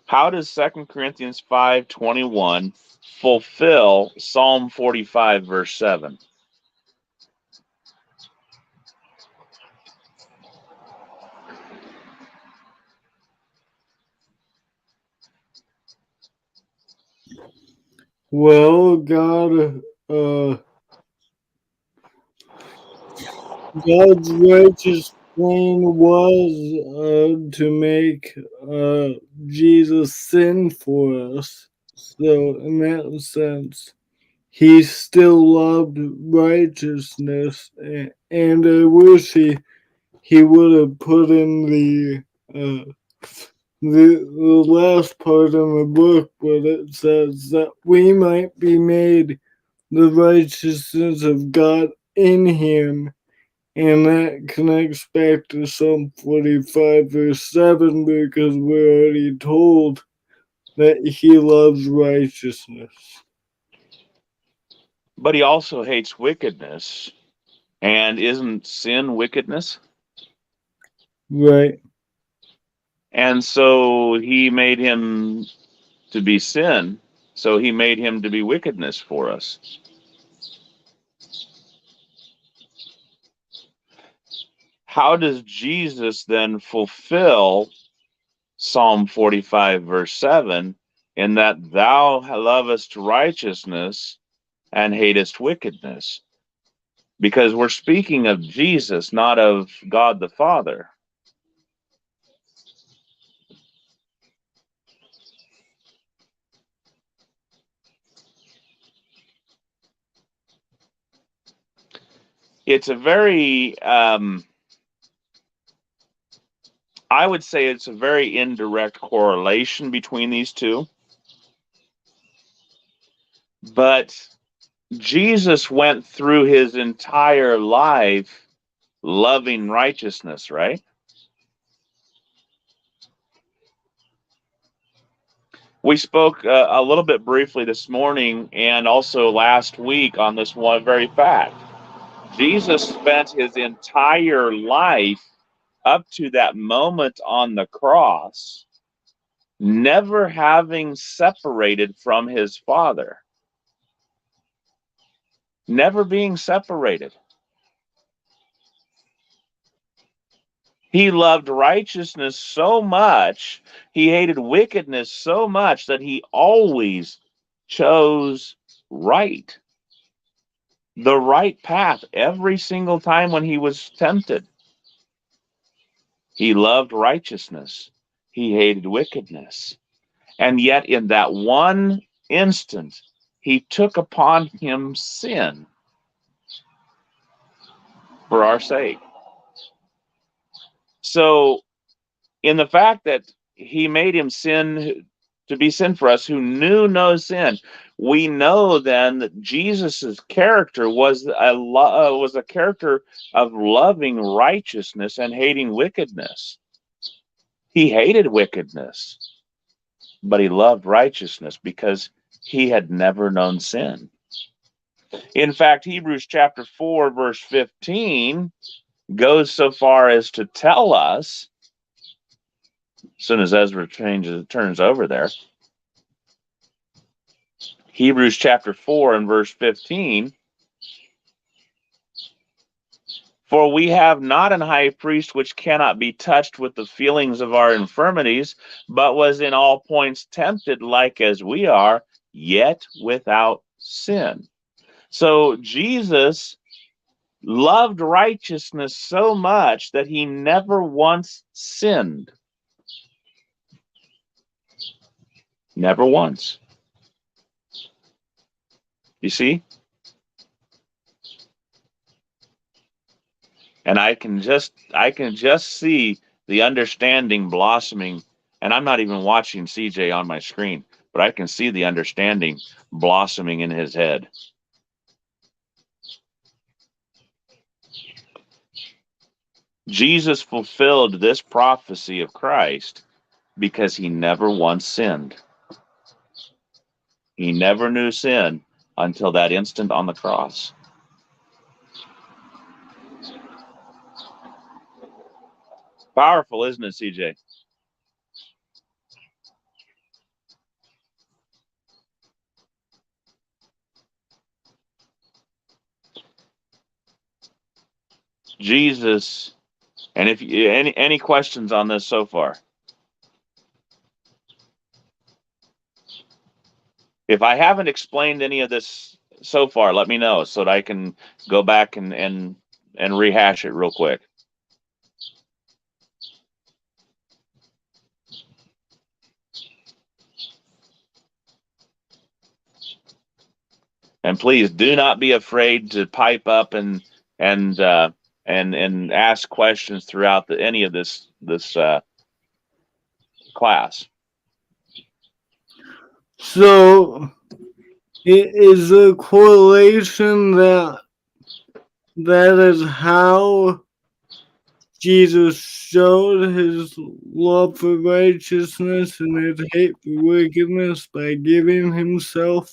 How does 2 Corinthians 5:21 fulfill Psalm 45, verse 7? Well, God's righteous plan was to make Jesus sin for us. So, in that sense, he still loved righteousness, and I wish he would have put in the last part in the book, but it says that we might be made the righteousness of God in him. And that connects back to Psalm 45, verse 7, because we're already told that he loves righteousness. But he also hates wickedness. And isn't sin wickedness? Right. And so he made him to be sin. So he made him to be wickedness for us. How does Jesus then fulfill Psalm 45, verse 7, in that thou lovest righteousness and hatest wickedness? Because we're speaking of Jesus, not of God the Father. It's a very, I would say it's a very indirect correlation between these two. But Jesus went through his entire life loving righteousness, right? We spoke a little bit briefly this morning and also last week on this one very fact. Jesus spent his entire life up to that moment on the cross never having separated from his Father, never being separated. He loved righteousness so much, he hated wickedness so much that he always chose right, the right path every single time when he was tempted. He loved righteousness, he hated wickedness. And yet, in that one instant, he took upon him sin. for our sake. So, in the fact that he made him sin to be sin for us who knew no sin, we know then that Jesus's character was a character of loving righteousness and hating wickedness. He hated wickedness, but he loved righteousness because he had never known sin. In fact, Hebrews chapter 4, verse 15 goes so far as to tell us, as soon as Ezra turns over there, Hebrews chapter 4 and verse 15, for we have not an high priest which cannot be touched with the feelings of our infirmities, but was in all points tempted like as we are, yet without sin. So Jesus loved righteousness so much that he never once sinned. Never once. You see? And I can just see the understanding blossoming. And I'm not even watching CJ on my screen, but I can see the understanding blossoming in his head. Jesus fulfilled this prophecy of Christ because he never once sinned. He never knew sin until that instant on the cross. Powerful, isn't it, CJ? Jesus, and if you, any questions on this so far? If I haven't explained any of this so far, let me know so that I can go back and rehash it real quick. And please do not be afraid to pipe up and ask questions throughout any of this class. So it is a correlation that is how Jesus showed his love for righteousness and his hate for wickedness by giving himself.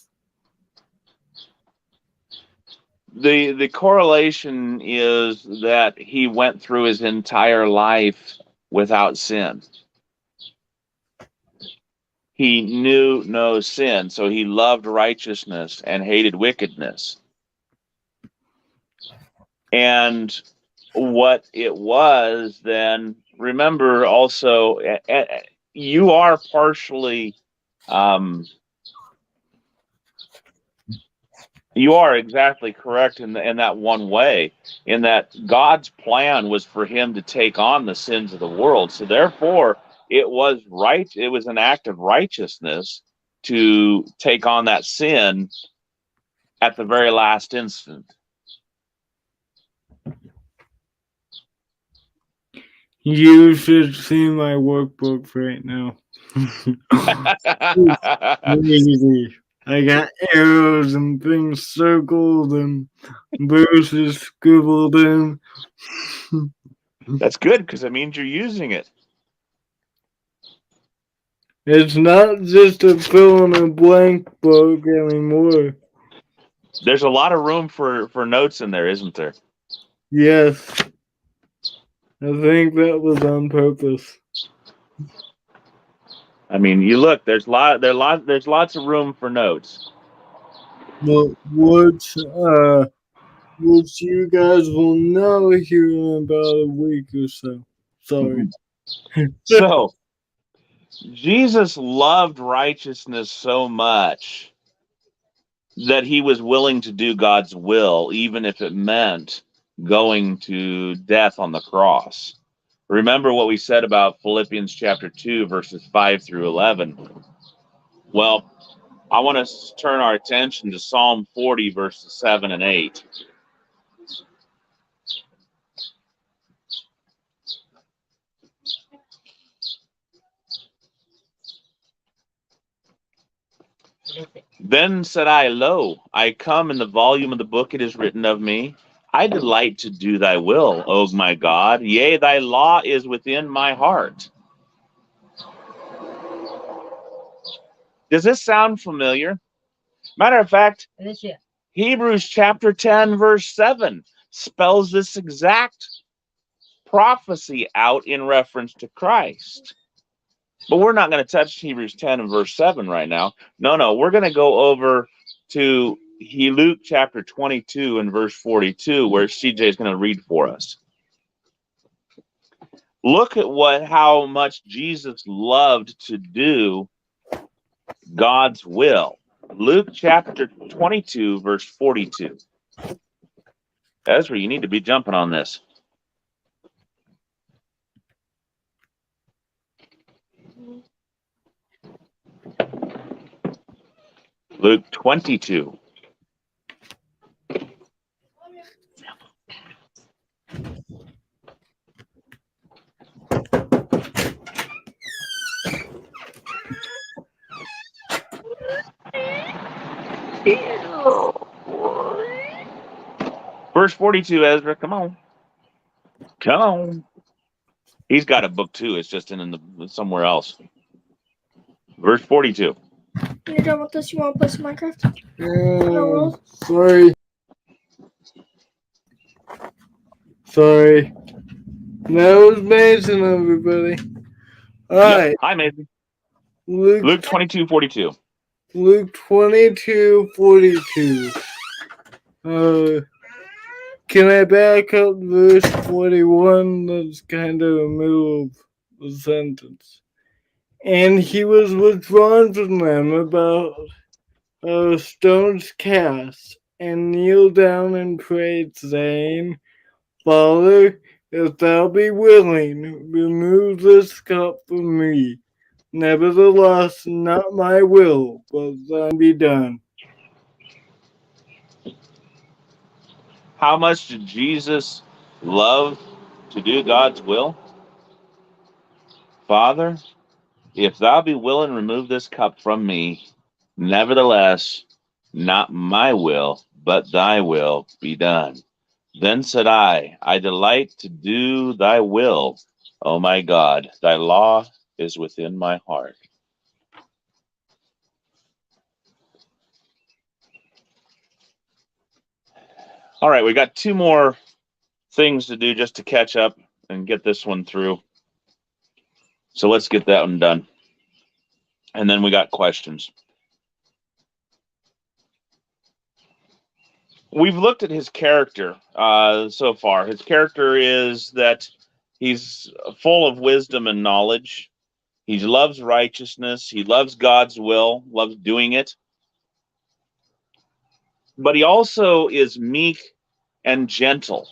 The correlation is that he went through his entire life without sin. He knew no sin, so he loved righteousness and hated wickedness. And what it was then, remember also, you are partially, you are exactly correct in that one way, in that God's plan was for him to take on the sins of the world. So therefore, it was right. It was an act of righteousness to take on that sin at the very last instant. You should see my workbook right now. Crazy. I got arrows and things circled and verses scribbled in. That's good because it means you're using it. It's not just a fill in a blank book anymore. There's a lot of room for notes in there, isn't there? Yes. I think that was on purpose. I mean, you look. There's lots of room for notes. But which you guys will know here in about a week or so. Sorry. So, Jesus loved righteousness so much that he was willing to do God's will, even if it meant going to death on the cross. Remember what we said about Philippians chapter 2, verses 5 through 11. Well, I want to turn our attention to Psalm 40, verses 7 and 8. Then said I, Lo, I come, in the volume of the book it is written of me. I delight to do thy will, O my God. Yea, thy law is within my heart. Does this sound familiar? Matter of fact, Hebrews chapter 10, verse 7 spells this exact prophecy out in reference to Christ. But we're not going to touch Hebrews 10 and verse 7 right now. No, we're going to go over to Luke chapter 22 and verse 42, where CJ is going to read for us. Look at how much Jesus loved to do God's will. Luke chapter 22, verse 42. Ezra, you need to be jumping on this. Luke 22. Verse 42, Ezra, come on. Come on. He's got a book too. It's just in somewhere else. Verse 42. You're done with this? You want to play some Minecraft? Oh, sorry. That was Mason, everybody. All right. Hi, Mason. Luke 22:42. Luke 22:42. Can I back up verse 41? That's kind of the middle of the sentence. And he was withdrawn from them about a stone's cast, and kneeled down and prayed, saying, Father, if thou be willing, remove this cup from me. Nevertheless, not my will, but thine be done. How much did Jesus love to do God's will? Father, if thou be willing, remove this cup from me. Nevertheless, not my will, but thy will be done. Then said I delight to do thy will, O my God. Thy law is within my heart. All right, we got two more things to do just to catch up and get this one through. So let's get that one done. And then we got questions. We've looked at his character so far. His character is that he's full of wisdom and knowledge. He loves righteousness. He loves God's will, loves doing it. But he also is meek and gentle.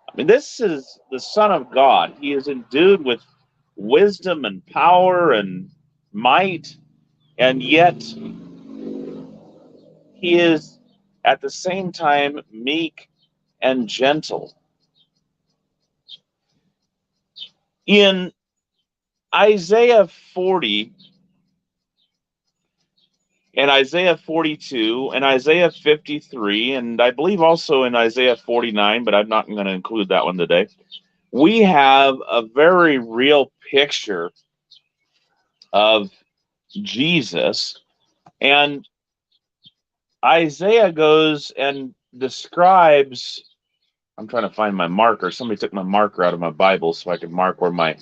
I mean, this is the Son of God. He is endued with wisdom and power and might, and yet he is at the same time meek and gentle. In Isaiah 40 and Isaiah 42 and Isaiah 53, and I believe also in Isaiah 49, but I'm not going to include that one today, we have a very real picture of Jesus. And Isaiah goes and describes, I'm trying to find my marker. Somebody took my marker out of my Bible so I could mark where my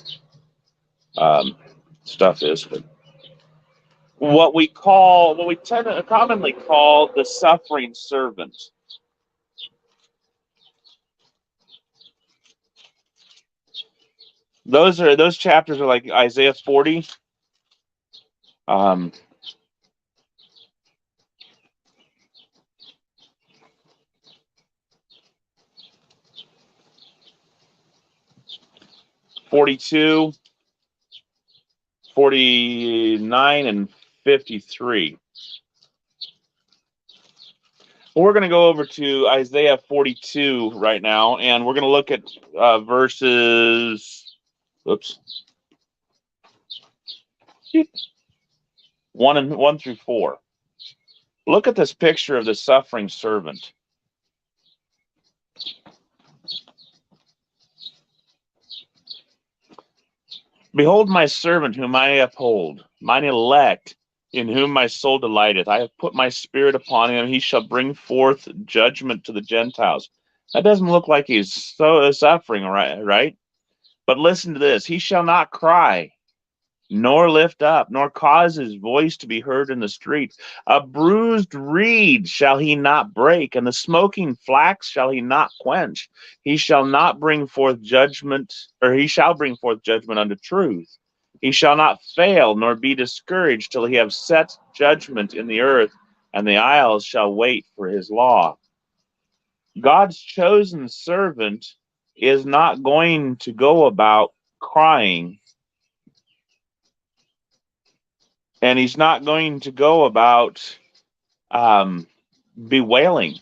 stuff is. But what we commonly call the suffering servant. Those chapters are like Isaiah 40. 42, 49, and 53. We're going to go over to Isaiah 42 right now, and we're going to look at verses 1 through 4. Look at this picture of the suffering servant. Behold my servant whom I uphold, mine elect, in whom my soul delighteth. I have put my spirit upon him. He shall bring forth judgment to the Gentiles. That doesn't look like he's so suffering, right? But listen to this. He shall not cry, nor lift up, nor cause his voice to be heard in the street. A bruised reed shall he not break, and the smoking flax shall he not quench. He shall not bring forth judgment, or he shall bring forth judgment unto truth. He shall not fail, nor be discouraged, till he have set judgment in the earth, and the isles shall wait for his law. God's chosen servant is not going to go about crying, and he's not going to go about bewailing.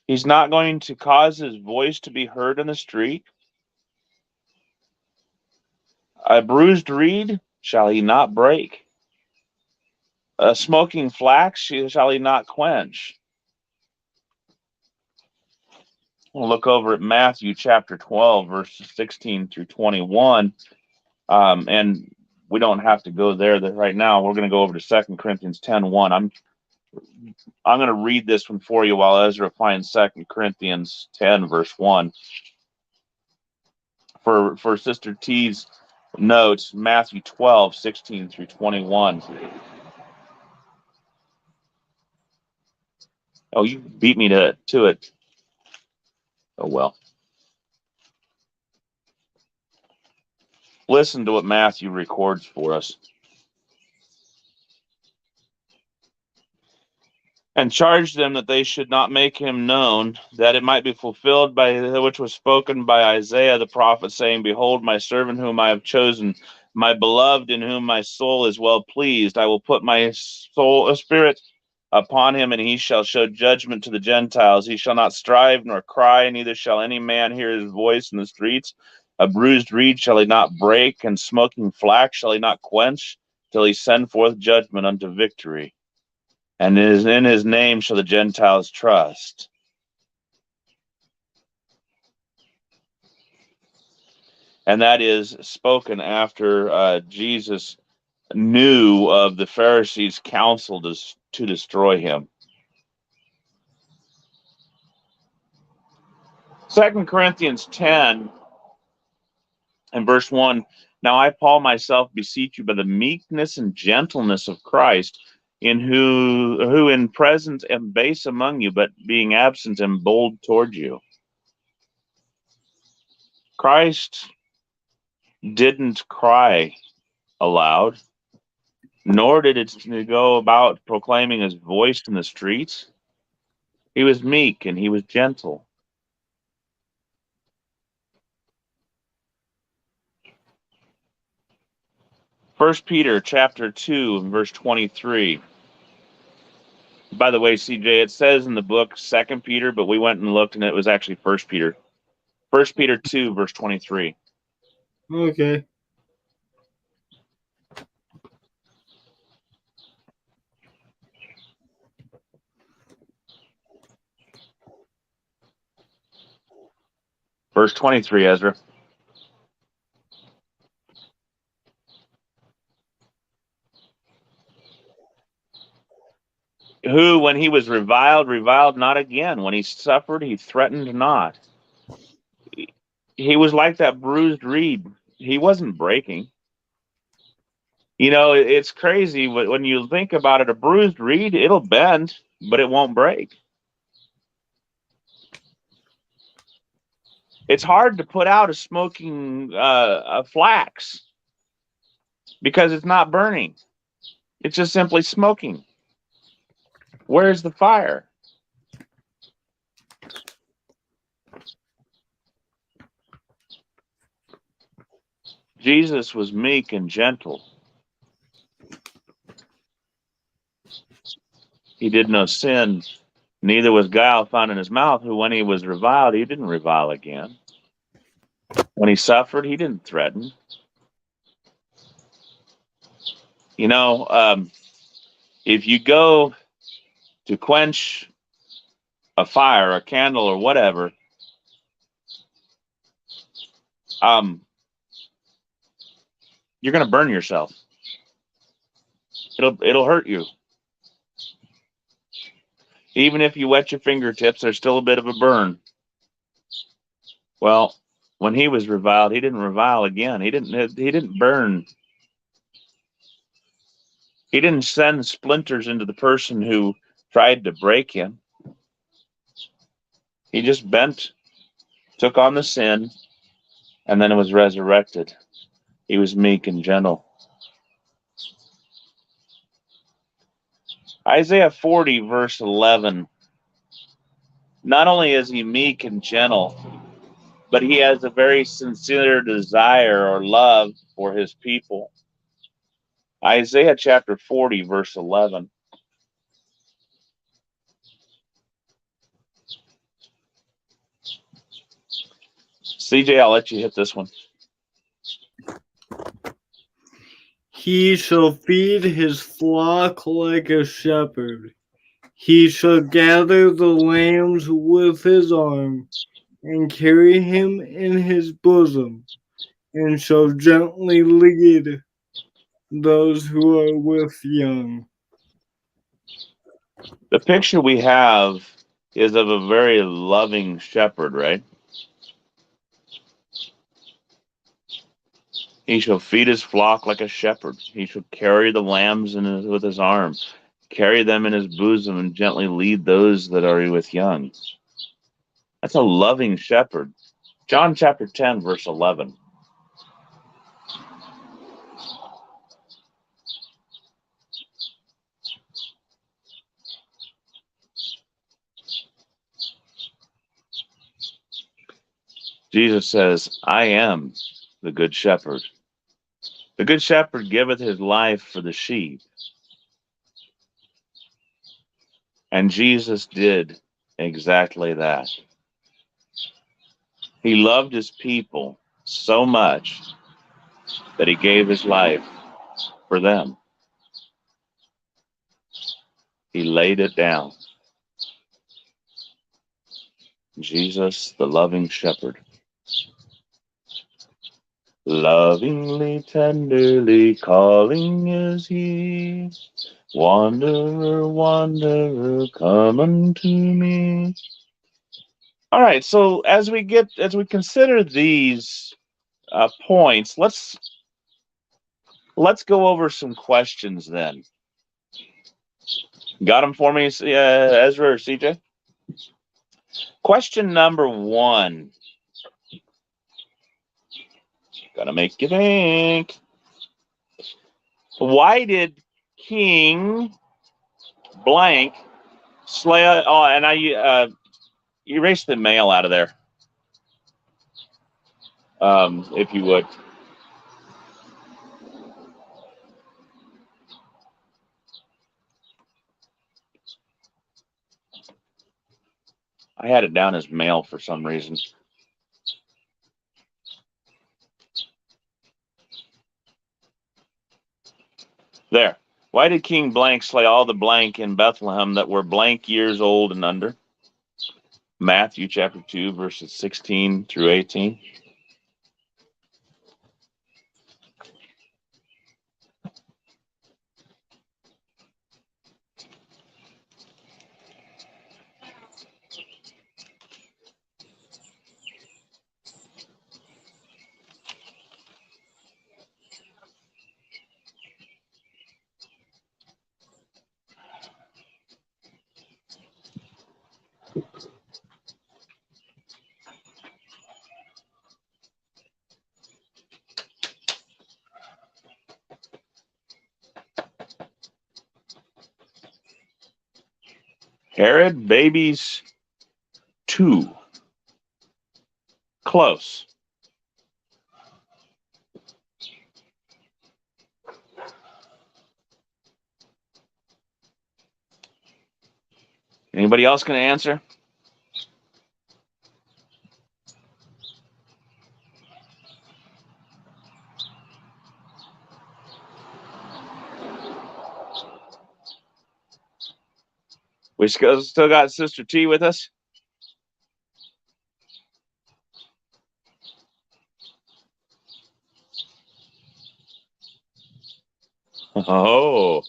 He's not going to cause his voice to be heard in the street. A bruised reed shall he not break. A smoking flax shall he not quench. We'll look over at Matthew chapter 12, verses 16 through 21. And we don't have to go there right now. We're going to go over to 2 Corinthians 10:1. I'm going to read this one for you while Ezra finds 2 Corinthians 10, verse 1. For Sister T's notes, Matthew 12, 16 through 21. Oh, you beat me to it. Oh, well. Listen to what Matthew records for us. And charged them that they should not make him known, that it might be fulfilled by which was spoken by Isaiah the prophet, saying, Behold, my servant whom I have chosen, my beloved in whom my soul is well pleased. I will put my spirit upon him, and he shall show judgment to the Gentiles. He shall not strive nor cry, neither shall any man hear his voice in the streets. A bruised reed shall he not break, and smoking flax shall he not quench, till he send forth judgment unto victory. And in his name shall the Gentiles trust. And that is spoken after Jesus knew of the Pharisees' counsel to destroy him. 2 Corinthians 10 and verse 1, Now I, Paul, myself beseech you by the meekness and gentleness of Christ, in who in presence am base among you, but being absent am bold toward you. Christ didn't cry aloud, nor did it go about proclaiming his voice in the streets. He was meek and he was gentle. First Peter chapter 2 and verse 23. By the way, CJ, it says in the book 2 Peter, but we went and looked and it was actually 1 Peter. 1 Peter 2 verse 23. Okay. Verse 23, Ezra. Who, when he was reviled not again. When he suffered, he threatened not. He was like that bruised reed. He wasn't breaking. You know, it's crazy when you think about it. A bruised reed, it'll bend, but it won't break. It's hard to put out a smoking flax because it's not burning. It's just simply smoking. Where's the fire? Jesus was meek and gentle. He did no sin, neither was guile found in his mouth, who when he was reviled, he didn't revile again. When he suffered, he didn't threaten. You know, if you go to quench a fire, a candle, or whatever, you're going to burn yourself. It'll hurt you. Even if you wet your fingertips, there's still a bit of a burn. Well, when he was reviled, he didn't revile again. He didn't burn. He didn't send splinters into the person who tried to break him. He just took on the sin, and then was resurrected. He was meek and gentle. Isaiah 40, verse 11. Not only is he meek and gentle, but he has a very sincere desire or love for his people. Isaiah chapter 40, verse 11. CJ, I'll let you hit this one. He shall feed his flock like a shepherd. He shall gather the lambs with his arm, and carry him in his bosom, and shall gently lead those who are with young. The picture we have is of a very loving shepherd, right? He shall feed his flock like a shepherd. He shall carry the lambs with his arm, carry them in his bosom, and gently lead those that are with young. That's a loving shepherd. John chapter 10, verse 11. Jesus says, I am the good shepherd. The good shepherd giveth his life for the sheep. And Jesus did exactly that. He loved his people so much that he gave his life for them. He laid it down. Jesus, the loving shepherd. Lovingly, tenderly calling is he. Wanderer, wanderer, come unto me. All right, so as we consider these points, let's go over some questions then. Got them for me, Ezra or CJ? Question number 1. Gotta make you think. Why did King blank slay? Oh, and I erase the mail out of there, if you would. I had it down as mail for some reason. There. Why did King blank slay all the blank in Bethlehem that were blank years old and under? Matthew chapter 2, verses 16 through 18. Herod babies 2. Close. Anybody else going to answer? We still got Sister T with us. Oh.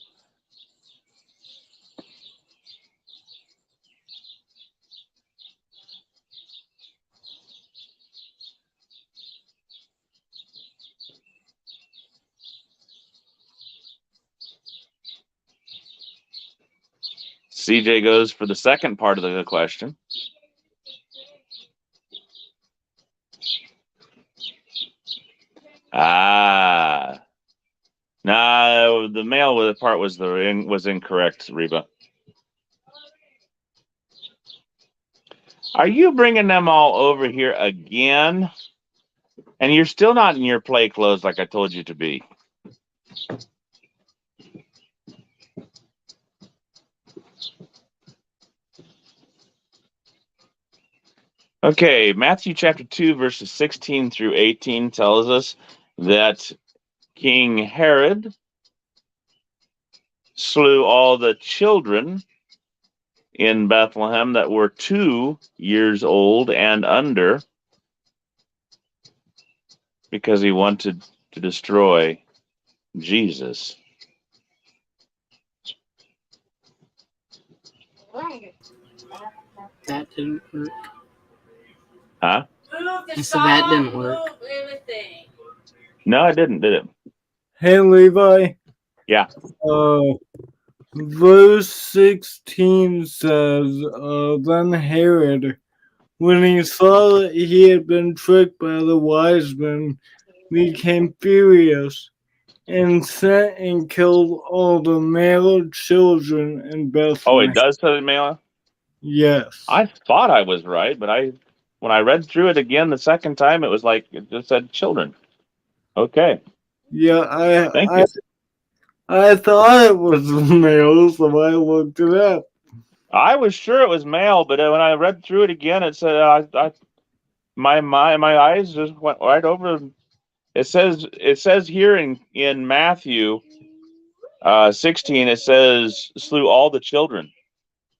CJ goes for the second part of the question. Ah. No, the male part was incorrect, Reba. Are you bringing them all over here again? And you're still not in your play clothes like I told you to be. Okay, Matthew chapter 2, verses 16 through 18 tells us that King Herod slew all the children in Bethlehem that were 2 years old and under because he wanted to destroy Jesus. That didn't work. Huh? So that didn't work. No, it didn't, did it? Hey, Levi. Yeah. Verse 16 says, Then Herod, when he saw that he had been tricked by the wise men, became furious and sent and killed all the male children in Bethlehem. Oh, it does say male? Yes. I thought I was right, but when I read through it again the second time, it was like it just said children. Okay. Yeah, Thank you. I thought it was male, so I looked it up. I was sure it was male, but when I read through it again, it said my eyes just went right over. It says here in Matthew 16, it says slew all the children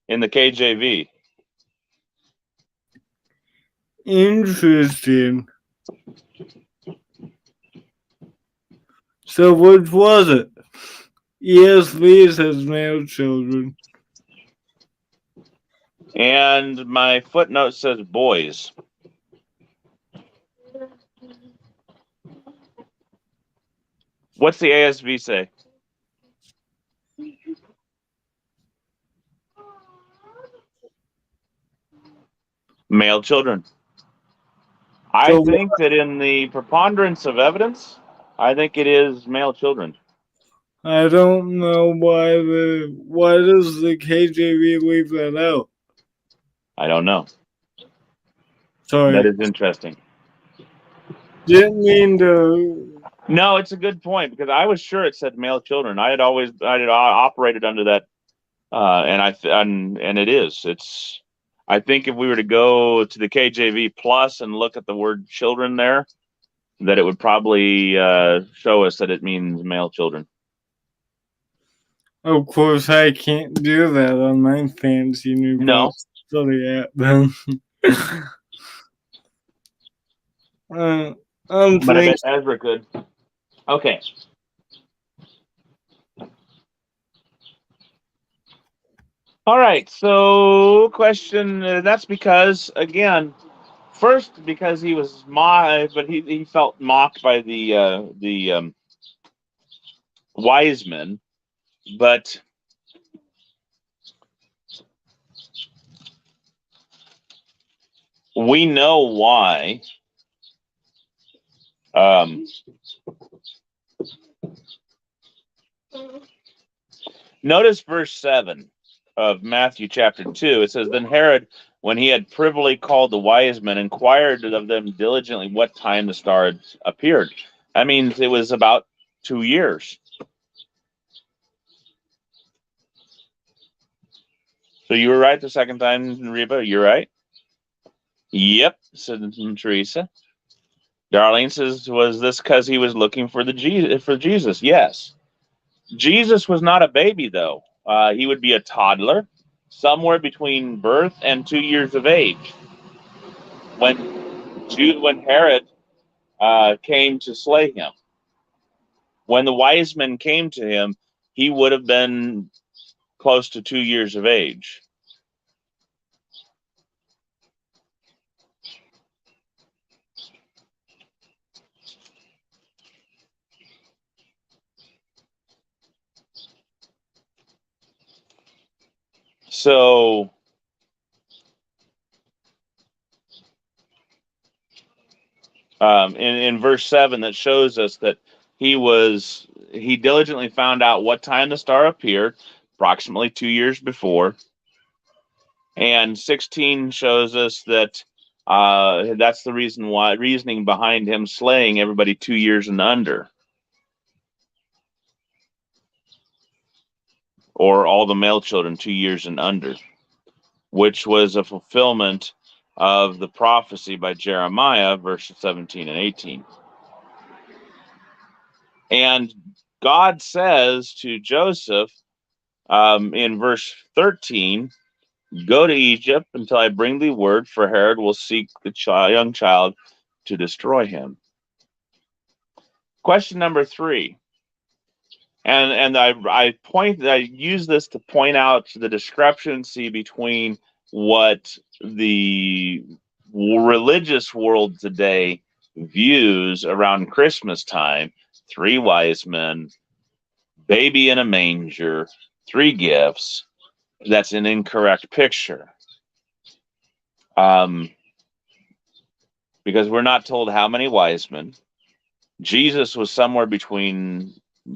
in the KJV. Interesting. So which was it? ESV says male children. And my footnote says boys. What's the ASV say? Male children. I think that in the preponderance of evidence, I think it is male children. I don't know why does the KJV leave that out? I don't know. Sorry. That is interesting. Didn't mean to. No, it's a good point because I was sure it said male children. I had operated under that, and it is. It's. I think if we were to go to the KJV plus and look at the word children there, that it would probably show us that it means male children. Of course, I can't do that on my fancy new study app. Then. But I bet Ezra could. Okay. All right. So, question. That's because, again, first because he was mocked, but he felt mocked by the wise men. But we know why. Notice verse 7 of Matthew chapter 2. It says, Then Herod, when he had privily called the wise men, inquired of them diligently what time the star appeared. That means it was about 2 years. So you were right the second time, Reba. You're right. Yep, said Teresa. Darlene says, was this because he was looking for Jesus? Yes. Jesus was not a baby, though. He would be a toddler. somewhere between birth and 2 years of age. When Herod came to slay him, when the wise men came to him, he would have been close to 2 years of age. So in verse 7, that shows us that he diligently found out what time the star appeared, approximately 2 years before. And 16 shows us that that's the reasoning behind him slaying everybody 2 years and under, or all the male children 2 years and under, which was a fulfillment of the prophecy by Jeremiah, verses 17 and 18. And God says to Joseph in verse 13, "Go to Egypt until I bring thee word, for Herod will seek the young child to destroy him." Question number 3. And I use this to point out the discrepancy between what the religious world today views around Christmas time: 3 wise men, baby in a manger, 3 gifts. That's an incorrect picture. Because we're not told how many wise men. Jesus was somewhere between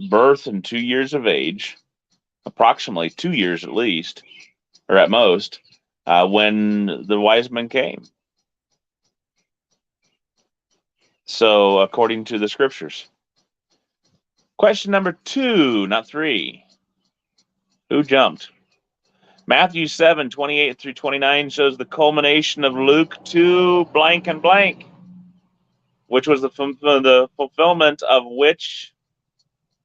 birth and 2 years of age, approximately 2 years at least, or at most, when the wise men came. So, according to the scriptures. Question number 2, not 3. Who jumped? Matthew 7:28 through 29 shows the culmination of Luke 2 blank and blank, which was the fulfillment of which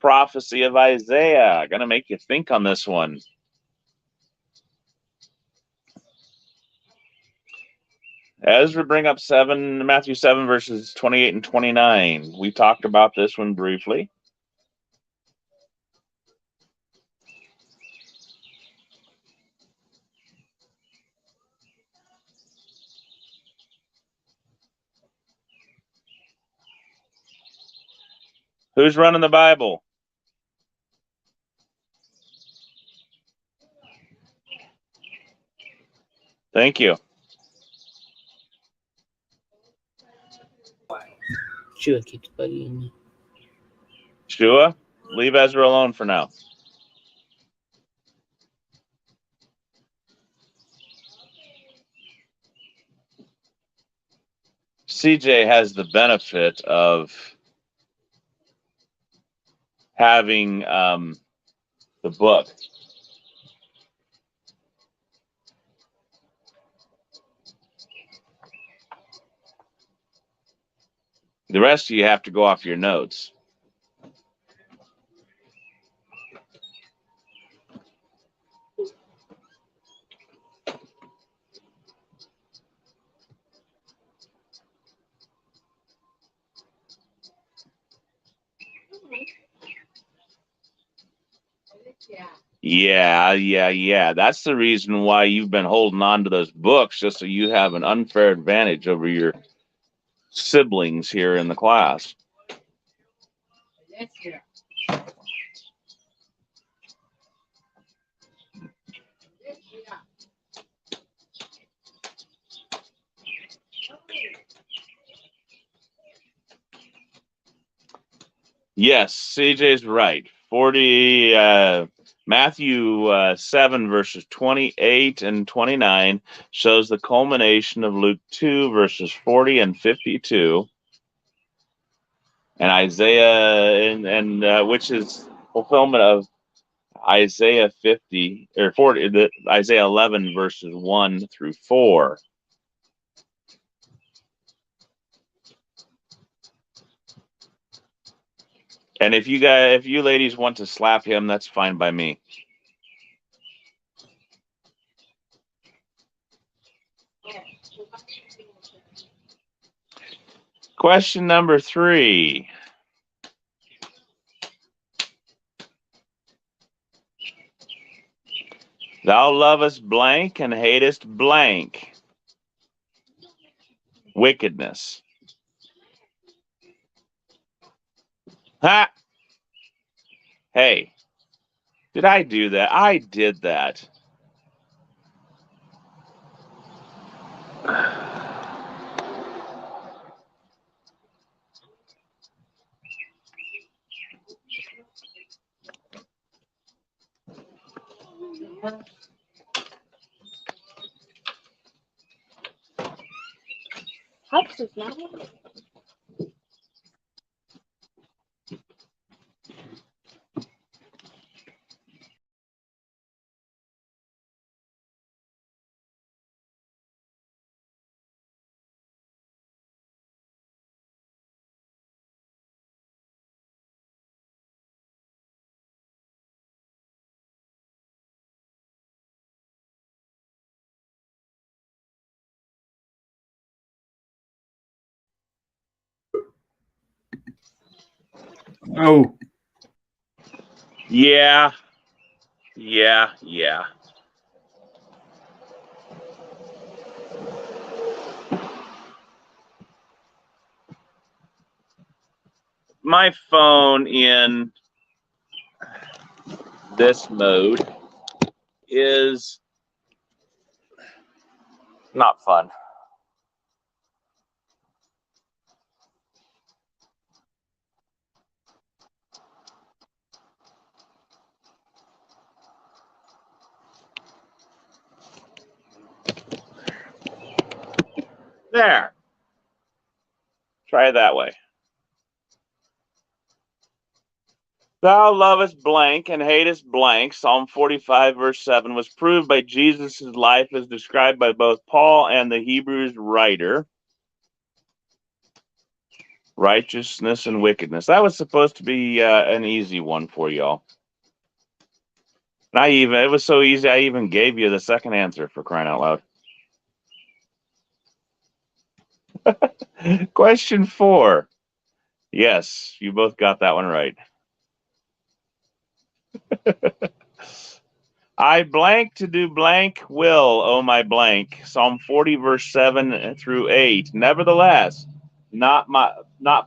prophecy of Isaiah? Gonna make you think on this one. Ezra, bring up Matthew 7 verses 28 and 29. We talked about this one briefly. Who's running the Bible? Thank you. Shua keeps bugging me. Shua, leave Ezra alone for now. CJ has the benefit of having the book. The rest of you have to go off your notes. Yeah. That's the reason why you've been holding on to those books, just so you have an unfair advantage over your siblings here in the class. Yes, CJ's right. 40 Matthew 7 verses 28 and 29 shows the culmination of Luke 2 verses 40 and 52, and Isaiah and which is fulfillment of Isaiah 50 or 40, Isaiah 11 verses 1 through 4. And if you ladies want to slap him, that's fine by me. Question number 3. Thou lovest blank and hatest blank. Wickedness. Ha! Hey, did I do that? I did that. Helps us now. Oh, Yeah. My phone in this mode is not fun. There. Try it that way. Thou lovest blank and hatest blank. Psalm 45, verse 7 was proved by Jesus' life as described by both Paul and the Hebrews writer. Righteousness and wickedness. That was supposed to be an easy one for y'all. It was so easy, I even gave you the second answer, for crying out loud. Question 4. Yes, you both got that one right. I blank to do blank will, oh my blank. Psalm 40, verse 7 through 8. Nevertheless, not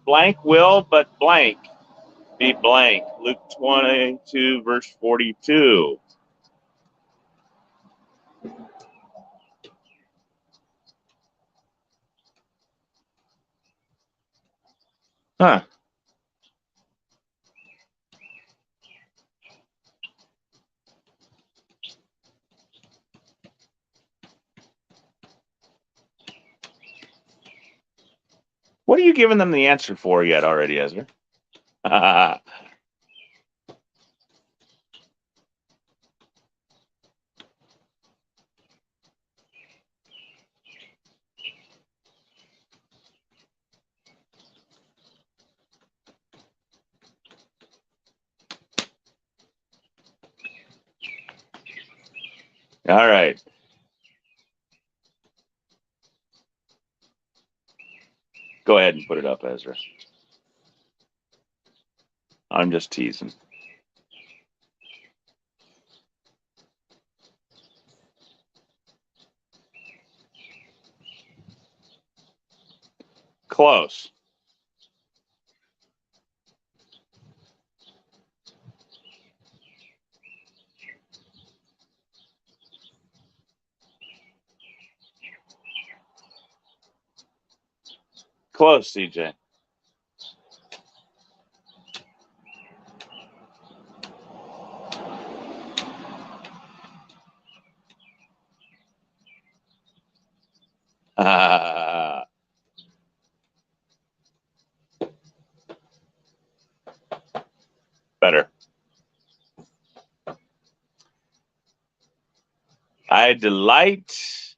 blank will, but blank be blank. Luke 22, verse 42. Huh. What are you giving them the answer for yet already, Ezra? All right. Go ahead and put it up, Ezra. I'm just teasing. Close. Close, CJ. Better. I delight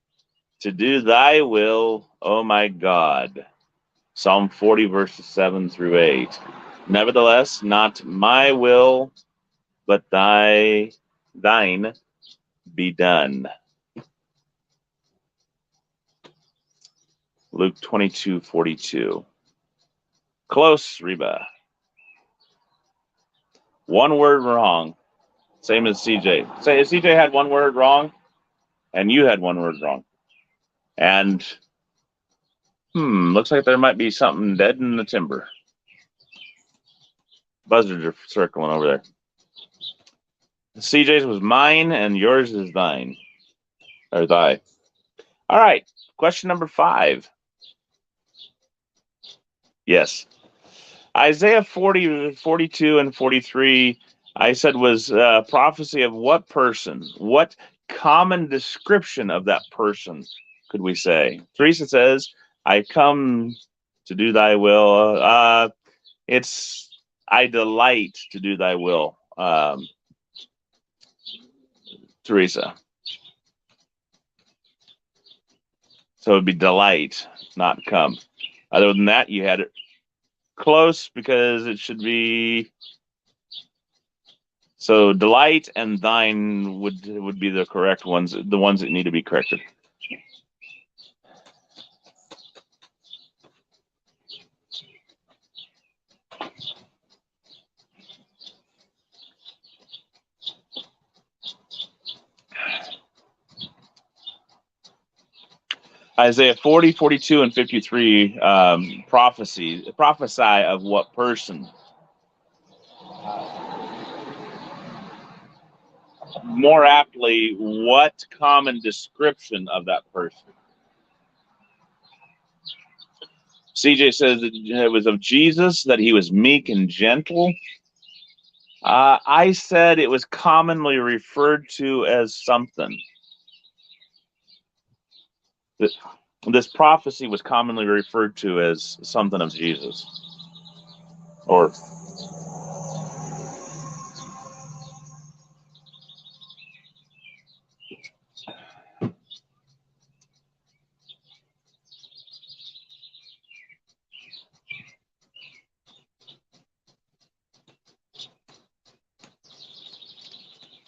to do thy will, O my God. Psalm 40, verses 7 through 8. Nevertheless, not my will, but thine be done. Luke 22:42. Close, Reba. One word wrong. Same as CJ. Say CJ had one word wrong, and you had one word wrong. And looks like there might be something dead in the timber. Buzzards are circling over there. CJ's was mine, and yours is thine. Or thy. All right. Question number 5. Yes. Isaiah 40, 42, and 43, I said was prophecy of what person? What common description of that person could we say? Teresa says, I come to do thy will. It's I delight to do thy will, Teresa. So it would be delight, not come. Other than that, you had it close because it should be. So delight and thine would be the correct ones, the ones that need to be corrected. Isaiah 40, 42, and 53 prophesy of what person? More aptly, what common description of that person? CJ says that it was of Jesus, that he was meek and gentle. I said it was commonly referred to as something. This prophecy was commonly referred to as something of Jesus. Or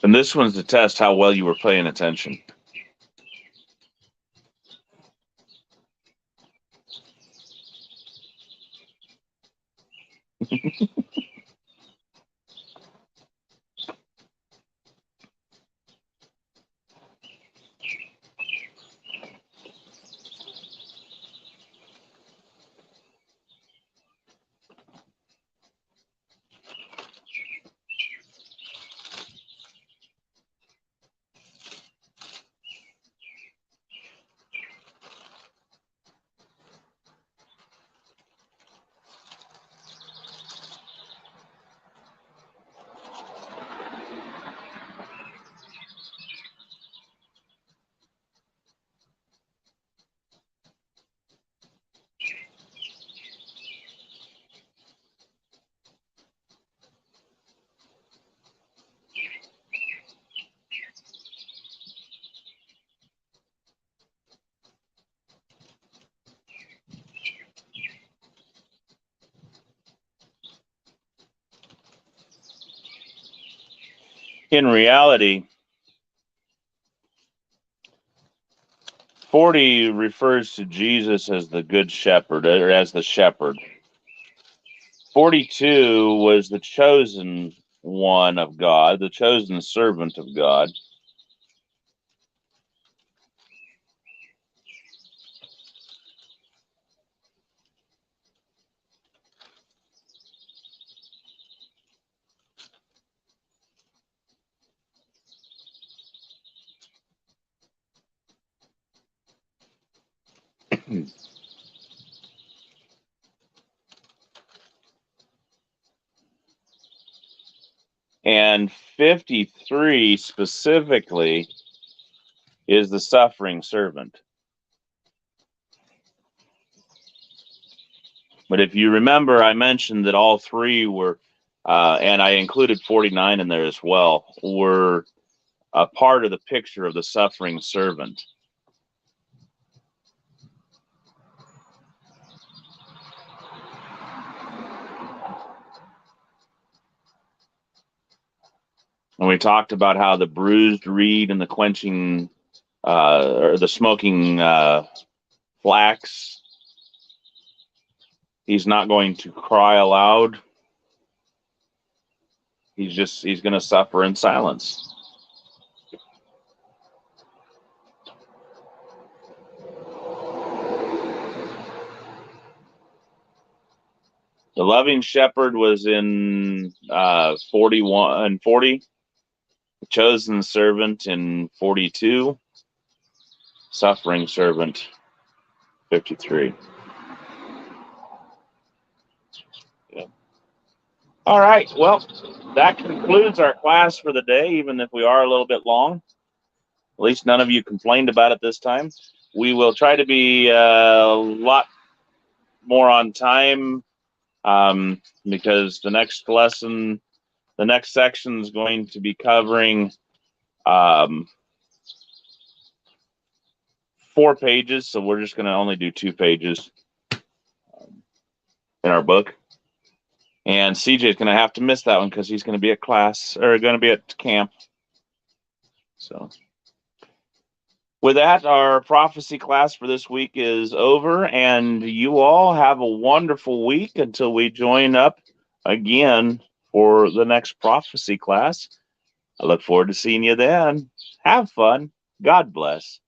and this one's to test how well you were paying attention. In reality, 40 refers to Jesus as the good shepherd, or as the shepherd. 42 was the chosen one of God, the chosen servant of God. And 53 specifically is the suffering servant. But if you remember, I mentioned that all three were, and I included 49 in there as well, were a part of the picture of the suffering servant. And we talked about how the bruised reed and the quenching, or the smoking flax He's not going to cry aloud. He's going to suffer in silence. The loving shepherd was in 41 and 40. The chosen servant in 42. Suffering servant 53. Yeah. All right. Well, that concludes our class for the day, even if we are a little bit long. At least none of you complained about it this time. We will try to be a lot more on time because the next lesson, the next section is going to be covering 4 pages. So we're just going to only do 2 pages in our book. And CJ is going to have to miss that one because he's going to be at class or going to be at camp. So with that, our prophecy class for this week is over, and you all have a wonderful week until we join up again for the next prophecy class. I look forward to seeing you then. Have fun. God bless.